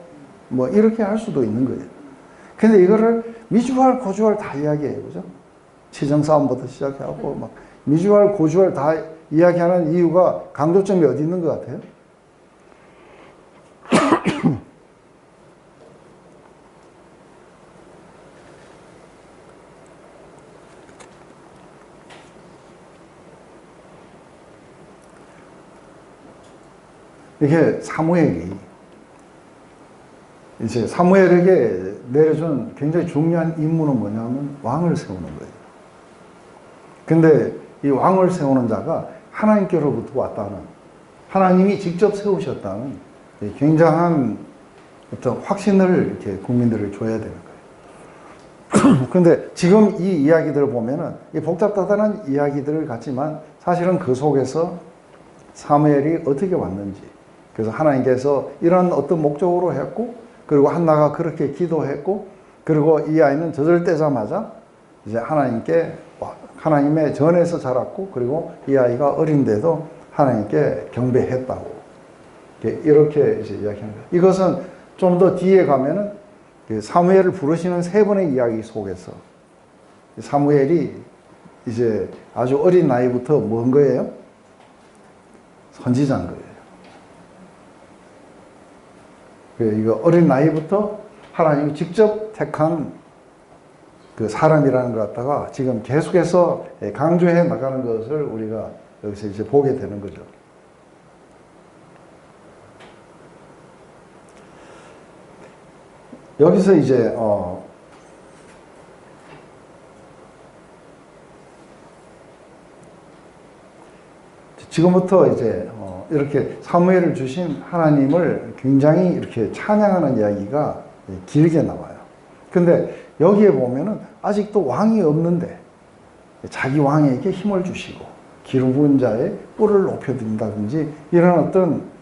뭐 이렇게 할 수도 있는 거예요. 근데 이거를 미주알 고주알 다 이야기해요. 그죠? 치정 싸움부터 시작해갖고 막 미주알 고주알 다 이야기하는 이유가 강조점이 어디 있는 것 같아요? 이게 사무엘에게 내려준 굉장히 중요한 임무는 뭐냐면 왕을 세우는 거예요. 근데 이 왕을 세우는 자가 하나님께로부터 왔다는, 하나님이 직접 세우셨다는 굉장한 어떤 확신을 이렇게 국민들을 줘야 되는 거예요. 근데 지금 이 이야기들을 보면은 이 복잡하다는 이야기들을 같지만 사실은 그 속에서 사무엘이 어떻게 왔는지, 그래서 하나님께서 이런 어떤 목적으로 했고, 그리고 한나가 그렇게 기도했고, 그리고 이 아이는 젖을 떼자마자 이제 하나님의 전에서 자랐고, 그리고 이 아이가 어린데도 하나님께 경배했다고 이렇게 이제 이야기하는 거예요. 이것은 좀 더 뒤에 가면은 사무엘을 부르시는 세 번의 이야기 속에서 사무엘이 이제 아주 어린 나이부터 뭔 거예요? 선지자인 거예요. 이거 어린 나이부터 하나님이 직접 택한 그 사람이라는 것 갖다가 지금 계속해서 강조해 나가는 것을 우리가 여기서 이제 보게 되는 거죠. 여기서 이제 지금부터 이제 이렇게 사무엘을 주신 하나님을 굉장히 이렇게 찬양하는 이야기가 길게 나와요. 근데 여기에 보면은 아직도 왕이 없는데 자기 왕에게 힘을 주시고 기름 부은 자의 뿔을 높여드린다든지 이런 어떤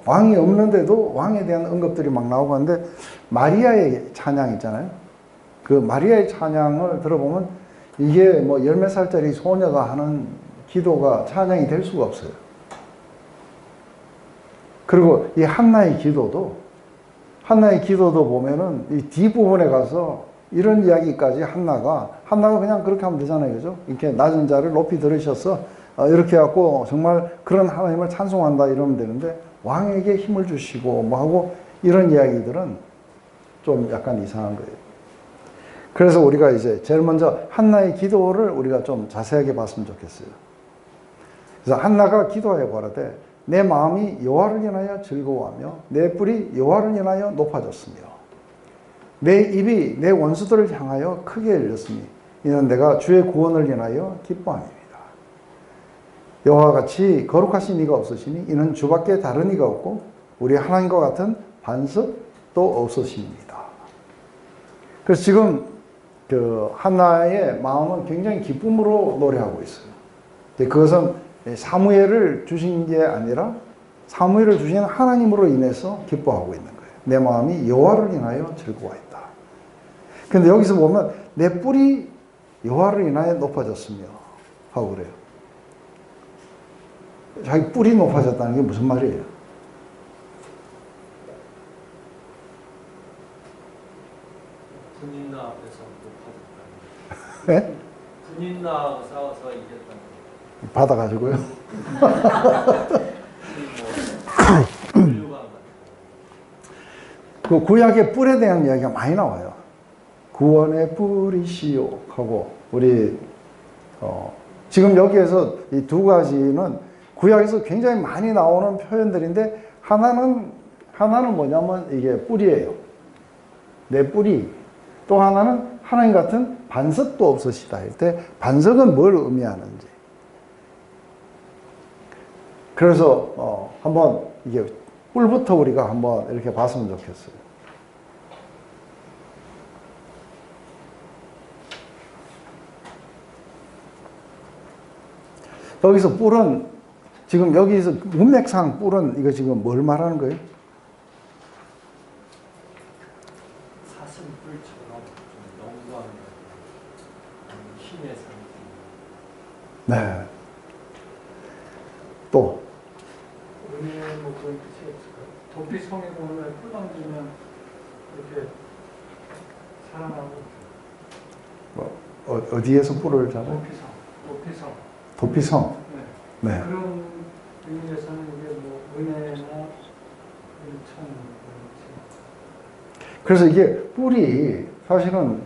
왕이 없는데도 왕에 대한 언급들이 막 나오고 하는데 마리아의 찬양 있잖아요. 그 마리아의 찬양을 들어보면 이게 뭐 10몇 살짜리 소녀가 하는 기도가 찬양이 될 수가 없어요. 그리고 이 한나의 기도도 보면은 이 뒷부분에 가서 이런 이야기까지 한나가 그냥 그렇게 하면 되잖아요. 그죠? 이렇게 낮은 자를 높이 들으셔서 이렇게 해갖고 정말 그런 하나님을 찬송한다 이러면 되는데 왕에게 힘을 주시고 뭐 하고 이런 이야기들은 좀 약간 이상한 거예요. 그래서 우리가 이제 제일 먼저 한나의 기도를 우리가 좀 자세하게 봤으면 좋겠어요. 그래서 한나가 기도하여 가라되 내 마음이 여호와를 인하여 즐거워하며 내 뿔이 여호와를 인하여 높아졌으며 내 입이 내 원수들을 향하여 크게 열렸으니 이는 내가 주의 구원을 인하여 기뻐함이니라. 여호와 같이 거룩하신 이가 없으시니 이는 주밖에 다른 이가 없고 우리 하나님과 같은 반석도 없으십니다. 그래서 지금 그 한나의 마음은 굉장히 기쁨으로 노래하고 있어요. 그것은 사무엘을 주신 게 아니라 사무엘을 주신 하나님으로 인해서 기뻐하고 있는 거예요. 내 마음이 여호와를 인하여 즐거워했다. 근데 여기서 보면 내 뿔이 여호와를 인하여 높아졌으며 하고 그래요. 자기 뿔이 높아졌다는 게 무슨 말이에요? 군인나 앞에서 높아졌다. 네? 군인나하고 싸워서 이겼다. 받아가지고요. 그 구약의 뿔에 대한 이야기가 많이 나와요. 구원의 뿔이시오 하고 우리 지금 여기에서 이 두 가지는 구약에서 굉장히 많이 나오는 표현들인데 하나는 뭐냐면 이게 뿔이에요. 내 뿔이. 또 하나는 하나님 같은 반석도 없으시다 할 때 반석은 뭘 의미하는지. 그래서 한번 이게 뿔부터 우리가 한번 이렇게 봤으면 좋겠어요. 여기서 뿔은 지금 여기서 문맥상 뿔은 이거 지금 뭘 말하는 거예요? 사슴뿔처럼 좀 영광, 힘의 상징. 네. 또 은혜 뭐 그런 뜻이 없을까요? 도피성에 보면 뿔 던지면 이렇게 살아나고 어디에서 뿔을 잡아요? 도피성 도피성. 네. 네. 그런 의미에서는 이게 뭐 은혜나 은총 그래서 이게 뿔이 사실은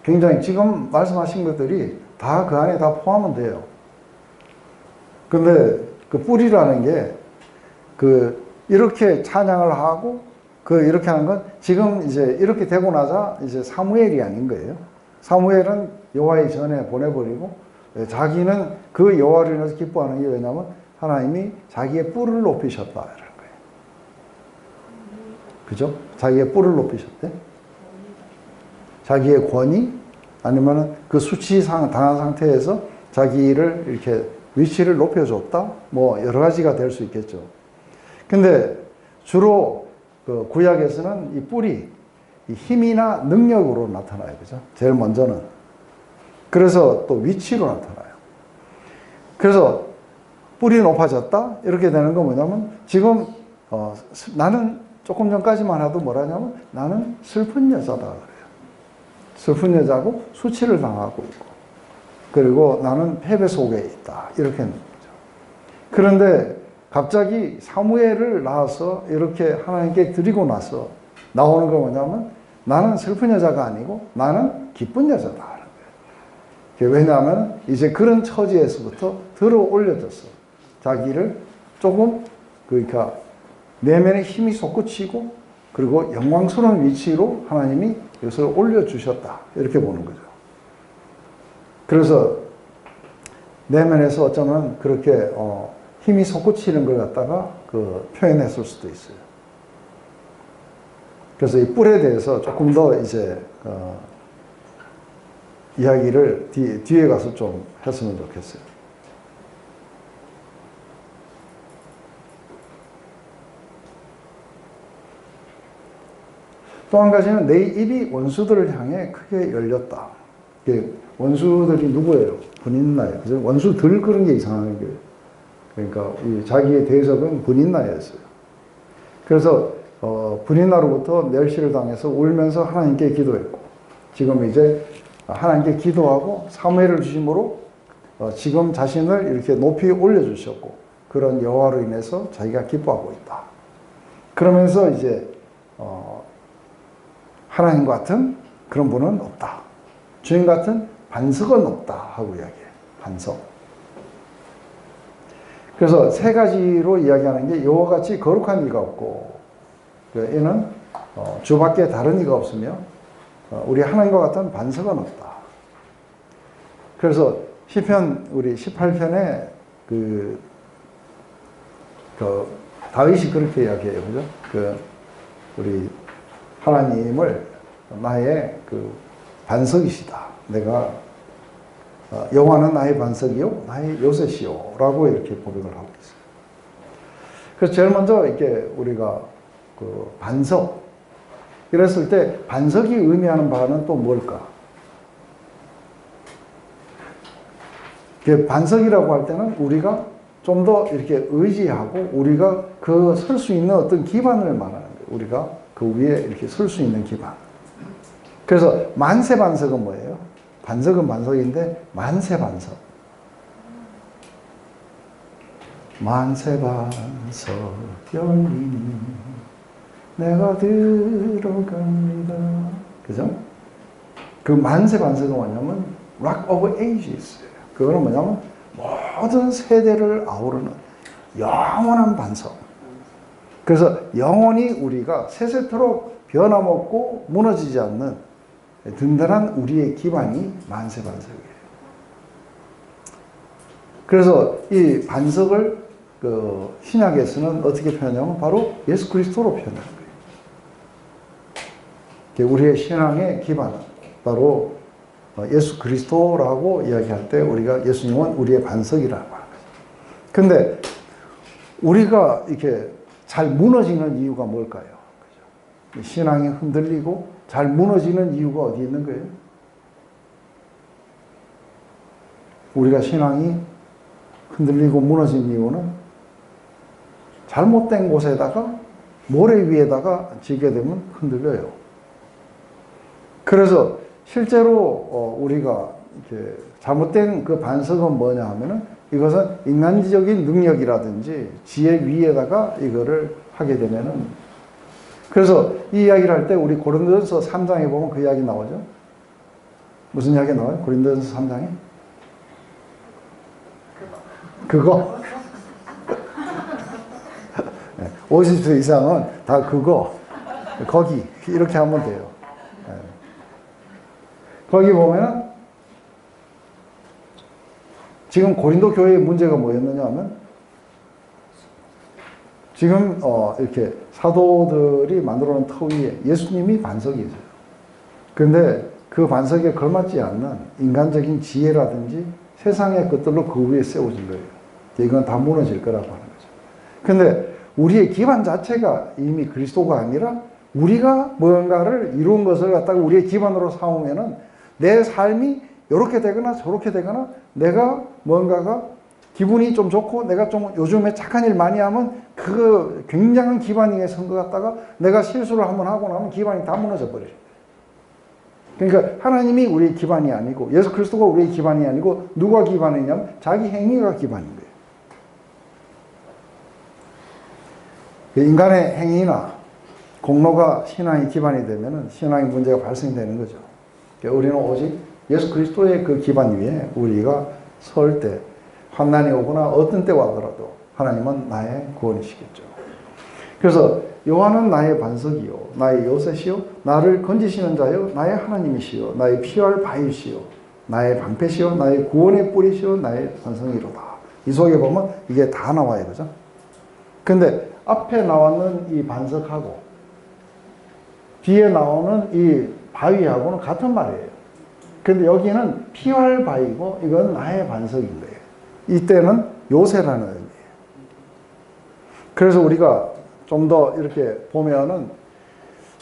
굉장히 지금 말씀하신 것들이 다 그 안에 다 포함은 돼요. 근데 그 뿔이라는 게 그 이렇게 찬양을 하고 그 이렇게 하는 건 지금 이제 이렇게 되고 나자 이제 사무엘이 아닌 거예요. 사무엘은 여호와의 전에 보내버리고 자기는 그 여호와를 인해서 기뻐하는 게 왜냐면 하나님이 자기의 뿔을 높이셨다 이런 거예요. 그죠? 자기의 뿔을 높이셨대. 자기의 권위 아니면은 그 수치상 당한 상태에서 자기를 이렇게 위치를 높여줬다. 뭐 여러 가지가 될 수 있겠죠. 근데 주로 그 구약에서는 이 뿔이 이 힘이나 능력으로 나타나요. 그죠? 제일 먼저는. 그래서 또 위치로 나타나요. 그래서 뿔이 높아졌다? 이렇게 되는 건 뭐냐면 지금 나는 조금 전까지만 해도 뭐라냐면 나는 슬픈 여자다 그래요. 슬픈 여자고 수치를 당하고 있고 그리고 나는 패배 속에 있다. 이렇게 하는 거죠. 그런데 갑자기 사무엘을 낳아서 이렇게 하나님께 드리고 나서 나오는 건 뭐냐면 나는 슬픈 여자가 아니고 나는 기쁜 여자다 하는 거예요. 왜냐하면 이제 그런 처지에서부터 들어 올려졌어. 자기를 조금 그러니까 내면의 힘이 솟구치고 그리고 영광스러운 위치로 하나님이 이것을 올려주셨다. 이렇게 보는 거죠. 그래서 내면에서 어쩌면 그렇게 힘이 솟구치는 걸 갖다가 그 표현했을 수도 있어요. 그래서 이 뿔에 대해서 조금 더 이제 이야기를 뒤에 가서 좀 했으면 좋겠어요. 또 한 가지는 내 입이 원수들을 향해 크게 열렸다. 원수들이 누구예요? 분인나예요. 그래서 원수들 그런 게 이상한 거예요. 그러니까 이 자기의 대적은 분인나였어요. 그래서 분인나로부터 멸시를 당해서 울면서 하나님께 기도했고 지금 이제 하나님께 기도하고 사무엘을 주심으로 지금 자신을 이렇게 높이 올려주셨고 그런 여호와로 인해서 자기가 기뻐하고 있다. 그러면서 이제 하나님 같은 그런 분은 없다. 주인 같은 반석은 없다 하고 이야기해요. 반석. 그래서 세 가지로 이야기하는 게 이와 같이 거룩한 이가 없고 이는 주밖에 다른 이가 없으며 우리 하나님과 같은 반석은 없다. 그래서 시편 우리 18편에 그 다윗이 그렇게 이야기해요. 그죠? 우리 하나님을 나의 반석이시다. 내가 여호와는 나의 반석이요 나의 요새시요 라고 이렇게 고백을 하고 있어요. 그래서 제일 먼저 이렇게 우리가 반석 이랬을 때 반석이 의미하는 바는 또 뭘까? 반석이라고 할 때는 우리가 좀 더 이렇게 의지하고 우리가 설 수 있는 어떤 기반을 말하는 거예요. 우리가 그 위에 이렇게 설 수 있는 기반. 그래서 만세 반석은 뭐예요? 반석은 반석인데 만세 반석. 만세 반석 열리니 내가 들어갑니다. 그죠? 그 만세 반석은 뭐냐면 Rock of Ages. 그거는 뭐냐면 모든 세대를 아우르는 영원한 반석. 그래서 영원히 우리가 세세토록 변함없고 무너지지 않는 든든한 우리의 기반이 만세 반석이에요. 그래서 이 반석을 신약에서는 어떻게 표현하냐면 바로 예수 그리스도로 표현하는 거예요. 우리의 신앙의 기반은 바로 예수 그리스도라고 이야기할 때 우리가 예수님은 우리의 반석이라고 하는 거죠. 근데 우리가 이렇게 잘 무너지는 이유가 뭘까요? 그죠? 신앙이 흔들리고 잘 무너지는 이유가 어디 있는 거예요? 우리가 신앙이 흔들리고 무너진 이유는 잘못된 곳에다가 모래 위에다가 지게 되면 흔들려요. 그래서 실제로 우리가 이렇게 잘못된 그 반석은 뭐냐 하면은 이것은 인간적인 능력이라든지 지혜 위에다가 이거를 하게 되면은 그래서 이 이야기를 할 때 우리 고린도전서 3장에 보면 그 이야기 나오죠. 무슨 이야기 나와요? 고린도전서 3장에? 그거? 50세 이상은 다 그거, 거기 이렇게 하면 돼요. 거기 보면 지금 고린도 교회의 문제가 뭐였느냐 하면 지금 이렇게 사도들이 만들어 놓은 터 위에 예수님이 반석이죠. 그런데 그 반석에 걸맞지 않는 인간적인 지혜라든지 세상의 것들로 그 위에 세워진 거예요. 이건 다 무너질 거라고 하는 거죠. 그런데 우리의 기반 자체가 이미 그리스도가 아니라 우리가 뭔가를 이룬 것을 갖다가 우리의 기반으로 삼으면은 내 삶이 이렇게 되거나 저렇게 되거나 내가 뭔가가 기분이 좀 좋고 내가 좀 요즘에 착한 일 많이 하면 그 굉장한 기반 위에 선 것 같다가 내가 실수를 한번 하고 나면 기반이 다 무너져 버려요. 그러니까 하나님이 우리의 기반이 아니고 예수 그리스도가 우리의 기반이 아니고 누가 기반이냐면 자기 행위가 기반인 거예요. 인간의 행위나 공로가 신앙의 기반이 되면은 신앙의 문제가 발생되는 거죠. 우리는 오직 예수 그리스도의 그 기반 위에 우리가 설 때 환난이 오거나 어떤 때와 하더라도 하나님은 나의 구원이시겠죠. 그래서 여호와는 나의 반석이요 나의 요새시요 나를 건지시는 자요 나의 하나님이시요 나의 피할 바위시요 나의 방패시요 나의 구원의 뿌리시요 나의 반석이로다. 이 속에 보면 이게 다 나와요. 그죠? 근데 앞에 나왔는 이 반석하고 뒤에 나오는 이 바위하고는 같은 말이에요. 근데 여기는 피할 바위고 이건 나의 반석인 거예요. 이때는 요새라는 의미예요. 그래서 우리가 좀 더 이렇게 보면은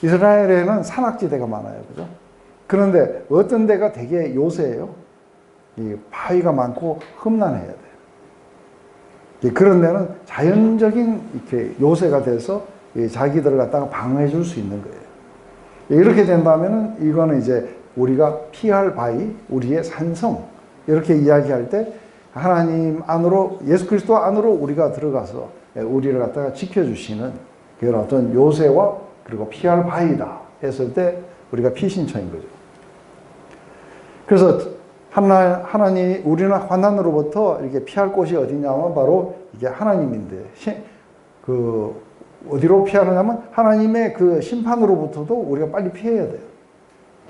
이스라엘에는 산악지대가 많아요. 그죠? 그런데 어떤 데가 되게 요새예요. 이 바위가 많고 험난해야 돼요. 그런 데는 자연적인 이렇게 요새가 돼서 자기들을 갖다가 방어해 줄 수 있는 거예요. 이렇게 된다면은 이거는 이제 우리가 피할 바위, 우리의 산성 이렇게 이야기할 때 하나님 안으로 예수 그리스도 안으로 우리가 들어가서 우리를 갖다가 지켜주시는 그런 어떤 요새와 그리고 피할 바위다 했을 때 우리가 피신처인 거죠. 그래서 하나님, 우리는 환난으로부터 이렇게 피할 곳이 어디냐면 바로 이게 하나님인데, 어디로 피하느냐면 하나님의 그 심판으로부터도 우리가 빨리 피해야 돼요.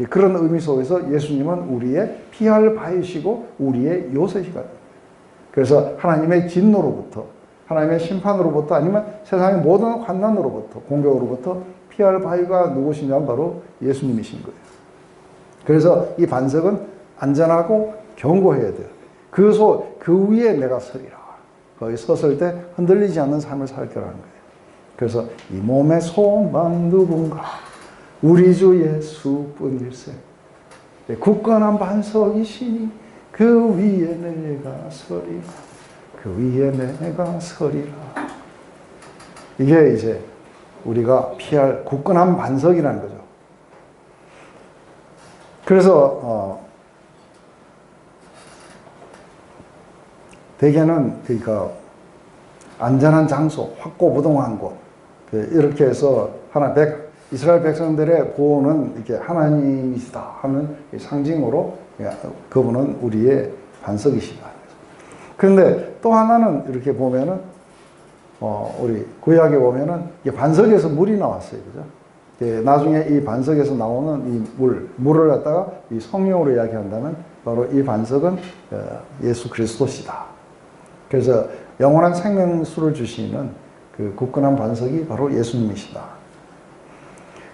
그런 의미 속에서 예수님은 우리의 피할 바이시고 우리의 요새시가 돼요. 그래서 하나님의 진노로부터, 하나님의 심판으로부터, 아니면 세상의 모든 환난으로부터, 공격으로부터 피할 바위가 누구시냐면 바로 예수님이신 거예요. 그래서 이 반석은 안전하고 견고해야 돼요. 그 위에 내가 서리라. 거기 섰을 때 흔들리지 않는 삶을 살 거라는 거예요. 그래서 이 몸의 소망 누군가 우리 주 예수뿐일세. 굳건한 반석이시니 그 위에 내가 서리라. 그 위에 내가 서리라. 이게 이제 우리가 피할 굳건한 반석이라는 거죠. 그래서 대개는 그러니까 안전한 장소, 확고부동한 곳, 이렇게 해서 이스라엘 백성들의 구원은 이렇게 하나님이시다 하는 상징으로 그분은 우리의 반석이시다. 그런데 또 하나는 이렇게 보면은 우리 구약에 보면은 반석에서 물이 나왔어요, 그죠? 나중에 이 반석에서 나오는 이 물을 갖다가 이 성령으로 이야기한다면 바로 이 반석은 예수 그리스도시다. 그래서 영원한 생명수를 주시는 그 굳건한 반석이 바로 예수님이시다.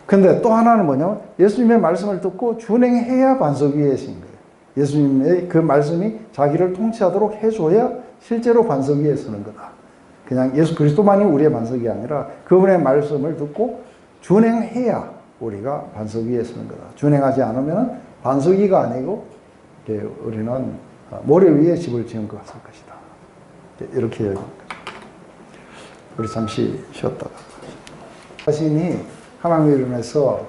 근데 또 하나는 뭐냐면 예수님의 말씀을 듣고 준행해야 반석 위에 계신 거예요. 예수님의 그 말씀이 자기를 통치하도록 해줘야 실제로 반석 위에 서는 거다. 그냥 예수 그리스도만이 우리의 반석이 아니라 그분의 말씀을 듣고 준행해야 우리가 반석 위에 서는 거다. 준행하지 않으면 반석 위가 아니고 우리는 모래 위에 집을 지은 것 같을 것이다. 이렇게 얘기합니다. 우리 잠시 쉬었다가. 자신이 하나님의 이름에서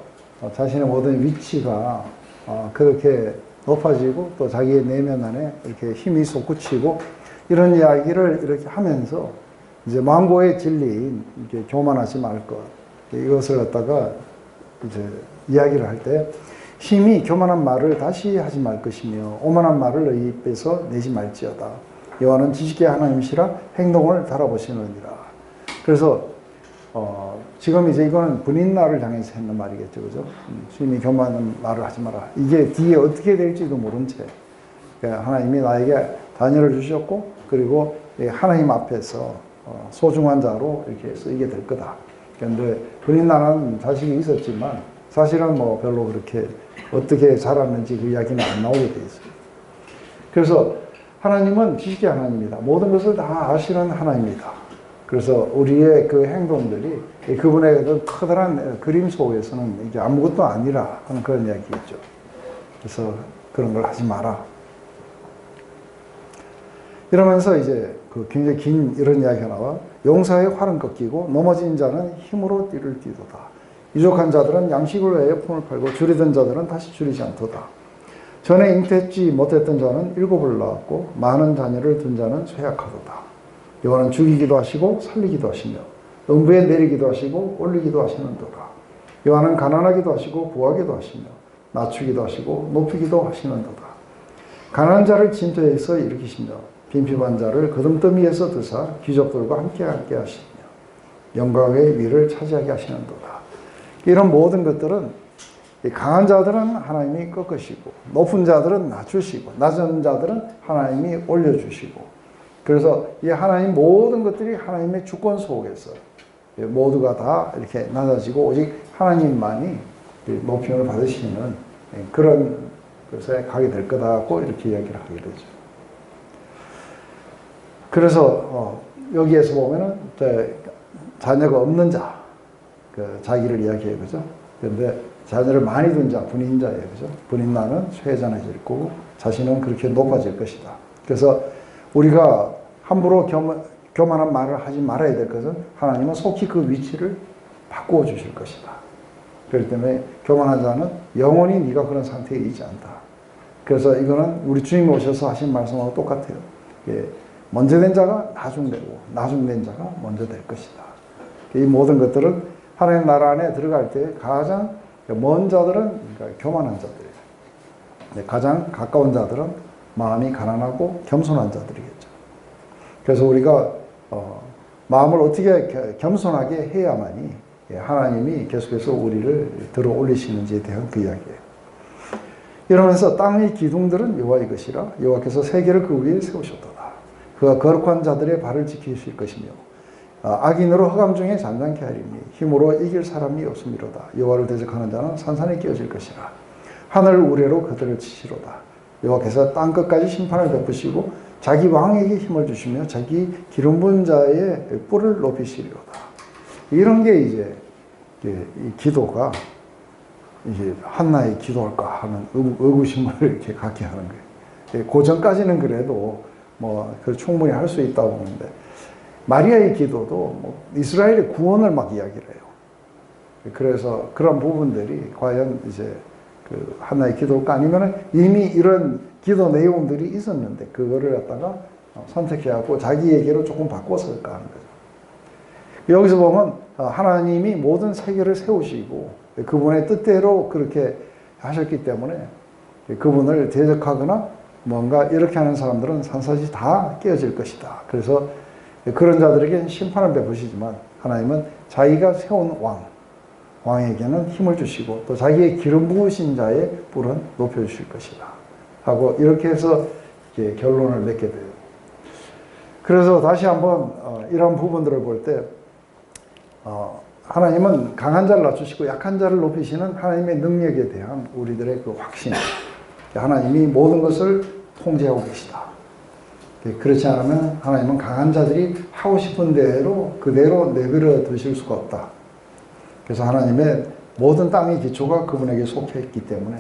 자신의 모든 위치가 그렇게 높아지고 또 자기의 내면 안에 이렇게 힘이 솟구치고 이런 이야기를 이렇게 하면서 이제 만고의 진리인 이렇게 교만하지 말 것, 이것을 갖다가 이제 이야기를 할 때 힘이 교만한 말을 다시 하지 말 것이며 오만한 말을 너희 입에서 내지 말지어다. 여호와는 지식의 하나님이시라 행동을 달아보시느니라. 그래서 지금 이제 이거는 분인날을 향해서 했는 말이겠죠, 그죠? 주님이 교만한 말을 하지 마라. 이게 뒤에 어떻게 될지도 모른 채 하나님이 나에게 자녀를 주셨고 그리고 하나님 앞에서 소중한 자로 이렇게 쓰이게 될 거다. 그런데 분인날은 자식이 있었지만 사실은 뭐 별로 그렇게 어떻게 자랐는지 그 이야기는 안 나오게 돼 있어요. 그래서 하나님은 지식의 하나님이다. 모든 것을 다 아시는 하나님이다. 그래서 우리의 그 행동들이 그분의 그 커다란 그림 속에서는 이게 아무것도 아니라 하는 그런 이야기겠죠. 그래서 그런 걸 하지 마라. 이러면서 이제 그 굉장히 긴 이런 이야기가 나와. 용사의 활은 꺾이고 넘어진 자는 힘으로 띠를 띠도다. 유족한 자들은 양식을 위하여 품을 팔고 줄이던 자들은 다시 줄이지 않도다. 전에 잉태치 못했던 자는 7을 낳았고 많은 자녀를 둔 자는 쇠약하도다. 여호와는 죽이기도 하시고 살리기도 하시며 음부에 내리기도 하시고 올리기도 하시는도다. 여호와는 가난하기도 하시고 부하기도 하시며 낮추기도 하시고 높이기도 하시는도다. 가난한 자를 진토에서 일으키시며 빈핍한 자를 거dum더미에서 드사 귀족들과 함께 하시며 영광의 위를 차지하게 하시는도다. 이런 모든 것들은 강한 자들은 하나님이 꺾으시고 높은 자들은 낮추시고 낮은 자들은 하나님이 올려주시고 그래서 이 하나님 모든 것들이 하나님의 주권 속에서 모두가 다 이렇게 낮아지고 오직 하나님만이 높임을 받으시는 그런 것에 가게 될 거다고 이렇게 이야기를 하게 되죠. 그래서 여기에서 보면은 자녀가 없는 자, 자기를 이야기해요, 그죠? 그런데 자녀를 많이 둔 자, 분인자예요, 그죠? 분인나는 쇠해전해질 거고 자신은 그렇게 높아질 것이다. 그래서 우리가 함부로 교만한 말을 하지 말아야 될 것은 하나님은 속히 그 위치를 바꾸어 주실 것이다. 그렇기 때문에 교만한 자는 영원히 네가 그런 상태에 있지 않다. 그래서 이거는 우리 주님이 오셔서 하신 말씀하고 똑같아요. 먼저 된 자가 나중되고 나중된 자가 먼저 될 것이다. 이 모든 것들은 하나님 나라 안에 들어갈 때 가장 먼 자들은 그러니까 교만한 자들이에요. 가장 가까운 자들은 마음이 가난하고 겸손한 자들이겠죠. 그래서 우리가 마음을 어떻게 겸손하게 해야만이 하나님이 계속해서 우리를 들어 올리시는지에 대한 그 이야기예요. 이러면서 땅의 기둥들은 여호와의 것이라 여호와께서 세계를 그 위에 세우셨도다. 그가 거룩한 자들의 발을 지키실 것이며 악인으로 흑암 중에 잠잠케 하리니 힘으로 이길 사람이 없음이로다. 여호와를 대적하는 자는 산산에 끼어질 것이라. 하늘 우레로 그들을 치시로다. 여호와께서 땅 끝까지 심판을 베푸시고 자기 왕에게 힘을 주시며 자기 기름 부은 자의 뿔을 높이시리로다. 이런 게 이제 이 기도가 이제 한나의 기도일까 하는 의구심을 이렇게 갖게 하는 거예요. 그 전까지는 그래도 뭐 충분히 할 수 있다고 보는데 마리아의 기도도 뭐 이스라엘의 구원을 막 이야기를 해요. 그래서 그런 부분들이 과연 이제 그 한나의 기도일까 아니면 이미 이런 기도 내용들이 있었는데 그거를 갖다가 선택해갖고 자기에게로 조금 바꿨을까 하는 거죠. 여기서 보면 하나님이 모든 세계를 세우시고 그분의 뜻대로 그렇게 하셨기 때문에 그분을 대적하거나 뭔가 이렇게 하는 사람들은 산산이 다 깨어질 것이다. 그래서 그런 자들에게는 심판을 베푸시지만 하나님은 자기가 세운 왕에게는 힘을 주시고 또 자기의 기름 부으신 자의 뿔은 높여주실 것이다. 하고 이렇게 해서 결론을 맺게 돼요. 그래서 다시 한번 이런 부분들을 볼 때 하나님은 강한 자를 낮추시고 약한 자를 높이시는 하나님의 능력에 대한 우리들의 그 확신. 하나님이 모든 것을 통제하고 계시다. 그렇지 않으면 하나님은 강한 자들이 하고 싶은 대로 그대로 내버려 두실 수가 없다. 그래서 하나님의 모든 땅의 기초가 그분에게 속해 있기 때문에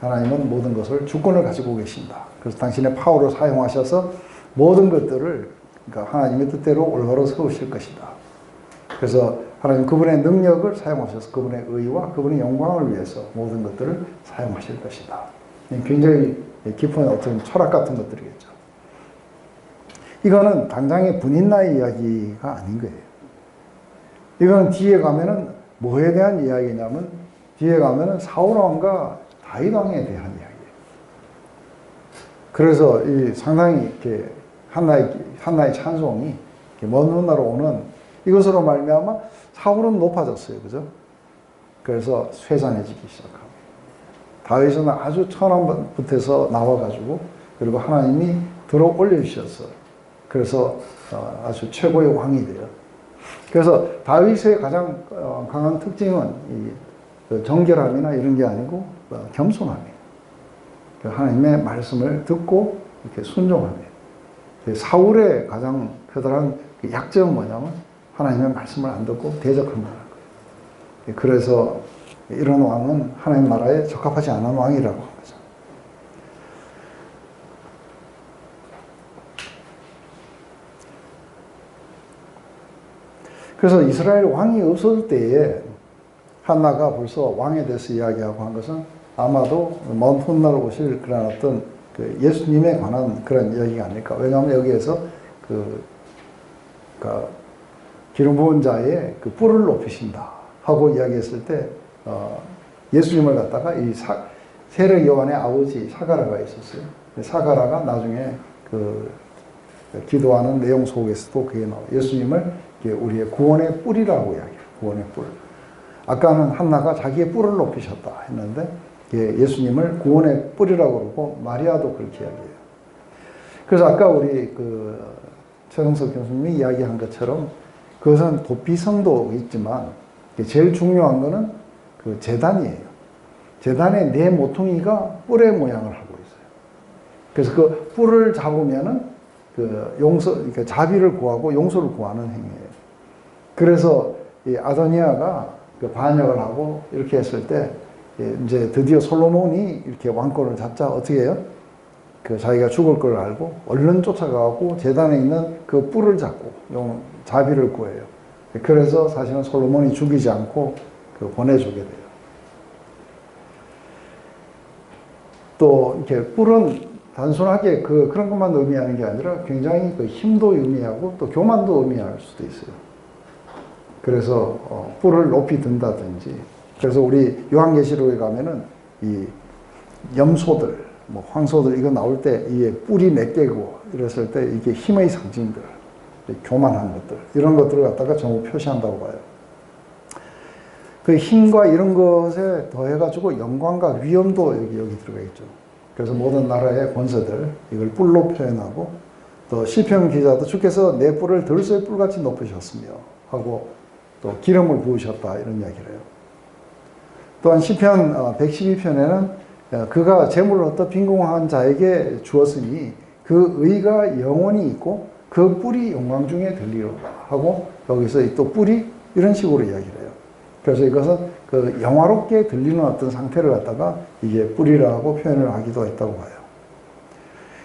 하나님은 모든 것을 주권을 가지고 계신다. 그래서 당신의 파워를 사용하셔서 모든 것들을 그러니까 하나님의 뜻대로 올바로 세우실 것이다. 그래서 하나님 그분의 능력을 사용하셔서 그분의 의와 그분의 영광을 위해서 모든 것들을 사용하실 것이다. 굉장히 깊은 어떤 철학 같은 것들이겠죠. 이거는 당장의 분인나의 이야기가 아닌 거예요. 이거는 뒤에 가면은 뭐에 대한 이야기냐면 뒤에 가면은 사울 왕과 다윗 왕에 대한 이야기예요. 그래서 이 상당히 이렇게 한나의 찬송이 먼 훗날로 오는 이것으로 말미암아 사울은 높아졌어요, 그죠? 그래서 쇠잔해지기 시작하고 다윗은 아주 천한 붙에서 나와가지고 그리고 하나님이 들어 올려주셨어. 그래서 아주 최고의 왕이 돼요. 그래서 다윗의 가장 강한 특징은 이 정결함이나 이런 게 아니고 겸손함이에요. 하나님의 말씀을 듣고 이렇게 순종함이에요. 사울의 가장 표달한 약점은 뭐냐면 하나님의 말씀을 안 듣고 대적한다는 거예요. 그래서 이런 왕은 하나님 나라에 적합하지 않은 왕이라고 하는 거죠. 그래서 이스라엘 왕이 없을 때에 한나가 벌써 왕에 대해서 이야기하고 한 것은 아마도 먼 훗날 오실 그런 어떤 그 예수님에 관한 그런 이야기가 아닐까. 왜냐하면 여기에서 기름 부은 자의 그 뿔을 높이신다 하고 이야기했을 때 예수님을 갖다가 이 세력 요한의 아버지 사가라가 있었어요. 사가라가 나중에 그 기도하는 내용 속에서도 그게 나와요. 예수님을 우리의 구원의 뿔이라고 이야기해요. 구원의 뿔. 아까는 한나가 자기의 뿔을 높이셨다 했는데 예수님을 구원의 뿔이라고 그러고 마리아도 그렇게 이야기해요. 그래서 아까 우리 그 최영석 교수님이 이야기한 것처럼 그것은 도피성도 있지만 제일 중요한 거는 그 제단이에요. 제단의 네 모퉁이가 뿔의 모양을 하고 있어요. 그래서 그 뿔을 잡으면은 그 그러니까 자비를 구하고 용서를 구하는 행위예요. 그래서 이 아도니아가 그 반역을 하고 이렇게 했을 때 이제 드디어 솔로몬이 이렇게 왕권을 잡자 어떻게 해요? 그 자기가 죽을 걸 알고 얼른 쫓아가고 제단에 있는 그 뿔을 잡고 자비를 구해요. 그래서 사실은 솔로몬이 죽이지 않고 그 보내주게 돼요. 또 이렇게 뿔은 단순하게 그런 것만 의미하는 게 아니라 굉장히 그 힘도 의미하고 또 교만도 의미할 수도 있어요. 그래서 뿔을 높이 든다든지. 그래서 우리 요한계시록에 가면은 이 염소들, 뭐 황소들 이거 나올 때 이게 뿔이 몇 개고 이랬을 때 이게 힘의 상징들, 교만한 것들 이런 것들을 갖다가 전부 표시한다고 봐요. 그 힘과 이런 것에 더해가지고 영광과 위엄도 여기 들어가 있죠. 그래서 모든 나라의 권세들 이걸 뿔로 표현하고 또 시편 기자도 주께서 내 뿔을 들소의 뿔같이 높으셨으며 하고 또 기름을 부으셨다 이런 이야기를 해요. 또한 시편 112편에는 그가 재물을 얻어 빈궁한 자에게 주었으니 그 의가 영원히 있고 그 뿔이 영광 중에 들리로다 하고 여기서 또 뿔이 이런 식으로 이야기를 해요. 그래서 이것은 그 영화롭게 들리는 어떤 상태를 갖다가 이게 뿔이라고 표현을 하기도 했다고 봐요.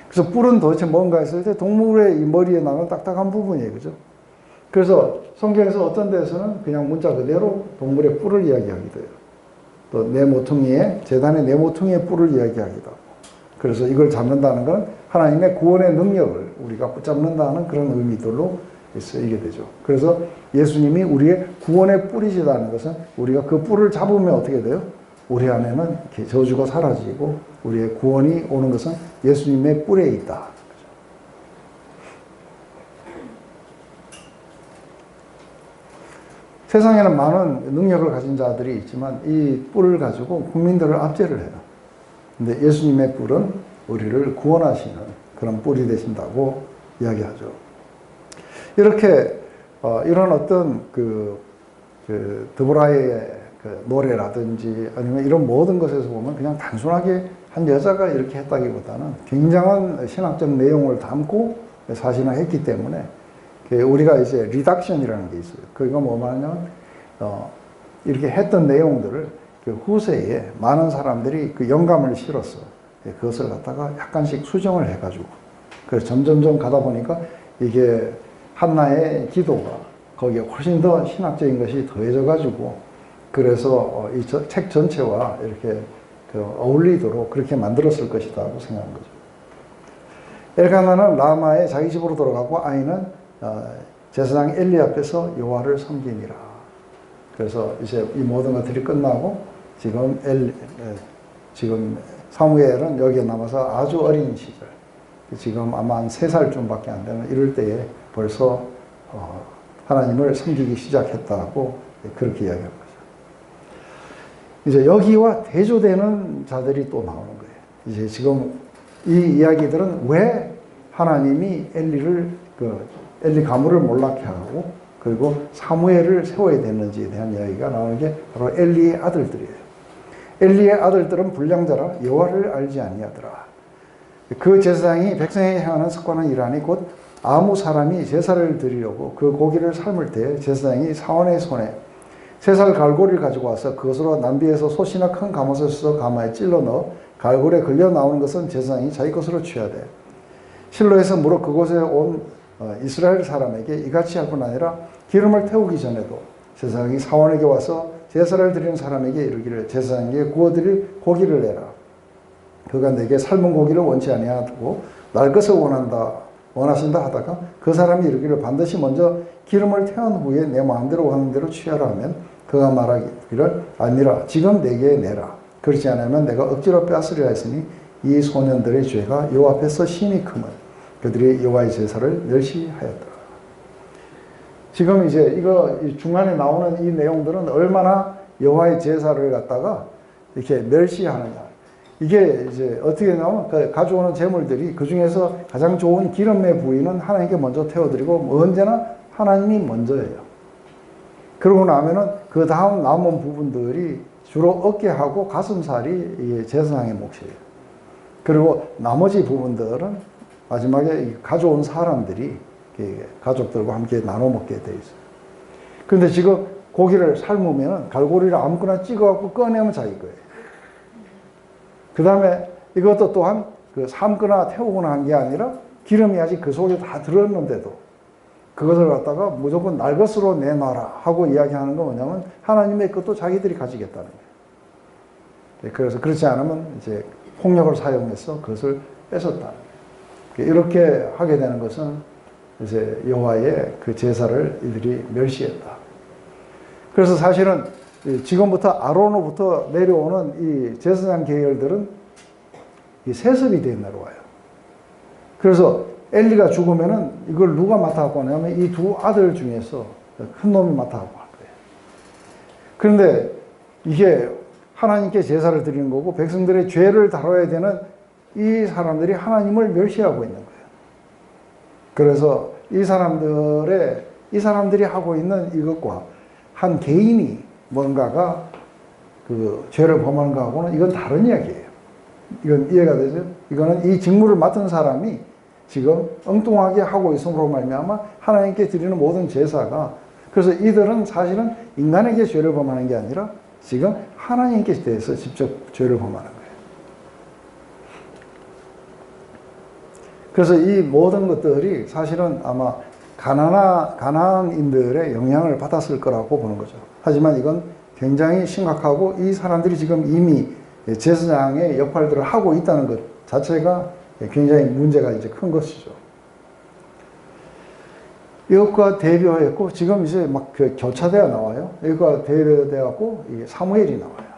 그래서 뿔은 도대체 뭔가 했을 때 동물의 이 머리에 나는 딱딱한 부분이에요. 그죠? 그래서 성경에서 어떤 데서는 그냥 문자 그대로 동물의 뿔을 이야기하기도 해요. 또 내 모퉁이에, 재단의 내 모퉁이의 뿔을 이야기하기도 하고. 그래서 이걸 잡는다는 건 하나님의 구원의 능력을 우리가 붙잡는다는 그런 의미들로 쓰이게 되죠. 그래서 예수님이 우리의 구원의 뿔이시다는 것은 우리가 그 뿔을 잡으면 어떻게 돼요? 우리 안에는 이렇게 저주가 사라지고 우리의 구원이 오는 것은 예수님의 뿔에 있다. 세상에는 많은 능력을 가진 자들이 있지만 이 뿔을 가지고 국민들을 압제를 해요. 근데 예수님의 뿔은 우리를 구원하시는 그런 뿔이 되신다고 이야기하죠. 이렇게 이런 어떤 드보라의 그 노래라든지 아니면 이런 모든 것에서 보면 그냥 단순하게 한 여자가 이렇게 했다기보다는 굉장한 신학적 내용을 담고 사실은 했기 때문에 우리가 이제 리덕션이라는 게 있어요. 그거 뭐냐면 이렇게 했던 내용들을 그 후세에 많은 사람들이 그 영감을 실어서 그것을 갖다가 약간씩 수정을 해가지고 그래서 점점점 가다 보니까 이게 한나의 기도가 거기에 훨씬 더 신학적인 것이 더해져가지고 그래서 이 책 전체와 이렇게 어울리도록 그렇게 만들었을 것이라고 생각한 거죠. 엘가나는 라마에 자기 집으로 돌아가고 아이는 제사장 엘리 앞에서 여호와를 섬기니라. 그래서 이제 이 모든 것들이 끝나고 지금 사무엘은 여기에 남아서 아주 어린 시절, 지금 아마 한 3살쯤밖에 안 되는 이럴 때에 벌써 하나님을 섬기기 시작했다고 그렇게 이야기한 거죠. 이제 여기와 대조되는 자들이 또 나오는 거예요. 이제 지금 이 이야기들은 왜 하나님이 엘리 가문을 몰락해 하고 그리고 사무엘을 세워야 되는지에 대한 이야기가 나오는 게 바로 엘리의 아들들이에요. 엘리의 아들들은 불량자라 여호와를 알지 아니하더라. 그 제사장이 백성에게 행하는 습관은 이러하니 곧 아무 사람이 제사를 드리려고 그 고기를 삶을 때 제사장이 사원의 손에 3살 갈고리를 가지고 와서 그것으로 남비에서 솥이나 큰 가마솥에 써 가마에 찔러 넣어 갈고리에 걸려 나오는 것은 제사장이 자기 것으로 취해야 돼. 실로에서 무릇 그곳에 온 이스라엘 사람에게 이같이 할 뿐 아니라 기름을 태우기 전에도 제사장이 사원에게 와서 제사를 드리는 사람에게 이르기를 제사장에게 구워드릴 고기를 내라. 그가 내게 삶은 고기를 원치 아니하고 날 것을 원하신다 하다가 그 사람이 이르기를 반드시 먼저 기름을 태운 후에 내 마음대로 하는 대로 취하라 하면 그가 말하기를 아니라 지금 내게 내라. 그렇지 않으면 내가 억지로 빼앗으려 했으니 이 소년들의 죄가 여호와 앞에서 심히 크면 그들이 여호와의 제사를 멸시하였더라. 지금 이제 이거 중간에 나오는 이 내용들은 얼마나 여호와의 제사를 갖다가 이렇게 멸시하느냐. 이게 이제 어떻게 나오면 가져오는 제물들이 그 중에서 가장 좋은 기름의 부위는 하나님께 먼저 태워드리고 언제나 하나님이 먼저예요. 그러고 나면은 그 다음 남은 부분들이 주로 어깨하고 가슴살이 제사장의 몫이에요. 그리고 나머지 부분들은 마지막에 가져온 사람들이 가족들과 함께 나눠 먹게 돼 있어요. 그런데 지금 고기를 삶으면 갈고리를 아무거나 찍어갖고 꺼내면 자기 거예요. 그 다음에 이것도 또한 삶거나 태우거나 한 게 아니라 기름이 아직 그 속에 다 들었는데도 그것을 갖다가 무조건 날 것으로 내놔라 하고 이야기하는 건 뭐냐면 하나님의 것도 자기들이 가지겠다는 거예요. 그래서 그렇지 않으면 이제 폭력을 사용해서 그것을 뺏었다. 이렇게 하게 되는 것은 이제 여호와의 그 제사를 이들이 멸시했다. 그래서 사실은 지금부터 아론으로부터 내려오는 이 제사장 계열들은 이 세습이 되어 내려와요. 그래서 엘리가 죽으면은 이걸 누가 맡아갖고 하냐면 이 두 아들 중에서 큰 놈이 맡아갖고 할 거예요. 그런데 이게 하나님께 제사를 드리는 거고 백성들의 죄를 다뤄야 되는 이 사람들이 하나님을 멸시하고 있는 거예요. 그래서 이 사람들이 하고 있는 이것과 한 개인이 뭔가가 그 죄를 범하는 거하고는 이건 다른 이야기예요. 이건 이해가 되죠? 이거는 이 직무를 맡은 사람이 지금 엉뚱하게 하고 있음으로 말미암아 하나님께 드리는 모든 제사가, 그래서 이들은 사실은 인간에게 죄를 범하는 게 아니라 지금 하나님께 대해서 직접 죄를 범하는 거예요. 그래서 이 모든 것들이 사실은 아마 가나안인들의 영향을 받았을 거라고 보는 거죠. 하지만 이건 굉장히 심각하고 이 사람들이 지금 이미 제사장의 역할들을 하고 있다는 것 자체가 굉장히 문제가 이제 큰 것이죠. 이것과 대비했고 지금 이제 막 교차되어 나와요. 이것과 대비되어갖고 사무엘이 나와요.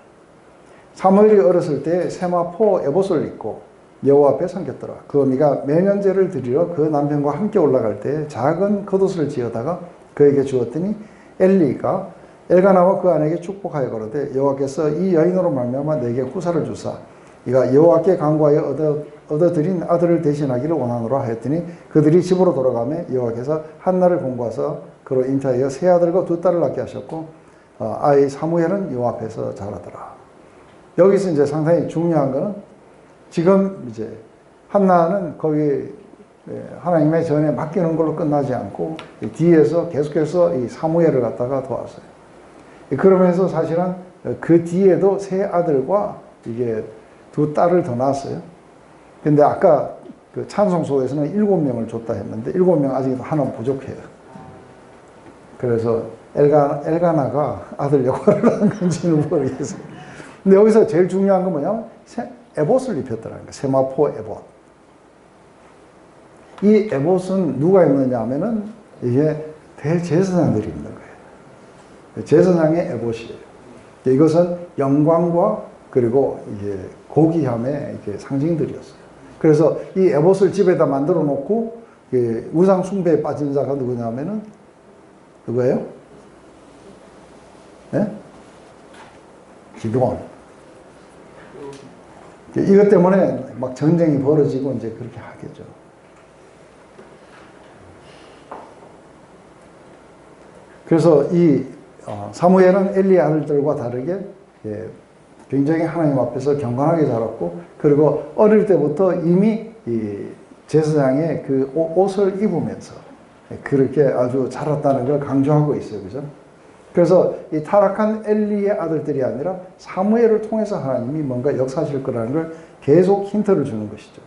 사무엘이 어렸을 때 세마포 에봇을 입고 여호와 앞에 섬겼더라. 그 어미가 매년제를 드리러 그 남편과 함께 올라갈 때 작은 겉옷을 지어다가 그에게 주었더니 엘리가 엘가나와 그 아내에게 축복하여 가로되 여호와께서 이 여인으로 말미암아 내게 후사를 주사 이가 여호와께 간구하여 얻어들인 아들을 대신하기를 원하노라 하였더니 그들이 집으로 돌아가며 여호와께서 한나를 공부하사 그로 잉태하여 세 아들과 두 딸을 낳게 하셨고 아이 사무엘은 여호와 앞에서 자라더라. 여기서 이제 상당히 중요한 것은 지금 이제 한나는 거기 하나님의 전에 맡기는 걸로 끝나지 않고 뒤에서 계속해서 이 사무엘을 갖다가 도왔어요. 그러면서 사실은 그 뒤에도 세 아들과 이게 두 딸을 더 낳았어요. 근데 아까 그 찬송소에서는 7명을 줬다 했는데 7명 아직도 하나 부족해요. 그래서 엘가나가 아들 역할을 한 건지는 모르겠어요. 근데 여기서 제일 중요한 건 뭐냐면 에봇을 입혔더라는 거예요. 세마포 에봇. 이 에봇은 누가 입느냐 하면은 이게 대제사장들이 입는 거예요. 제사장의 에봇이에요. 이것은 영광과 그리고 이게 고귀함의 이게 상징들이었어요. 그래서 이 에봇을 집에다 만들어 놓고 우상 숭배에 빠진 자가 누구냐면은 누구예요? 네? 기드온. 이것 때문에 막 전쟁이 벌어지고 이제 그렇게 하겠죠. 그래서 이 사무엘은 엘리의 아들들과 다르게 굉장히 하나님 앞에서 경건하게 자랐고 그리고 어릴 때부터 이미 이 제사장의 그 옷을 입으면서 그렇게 아주 자랐다는 걸 강조하고 있어요. 그죠? 그래서 이 타락한 엘리의 아들들이 아니라 사무엘을 통해서 하나님이 뭔가 역사하실 거라는 걸 계속 힌트를 주는 것이죠.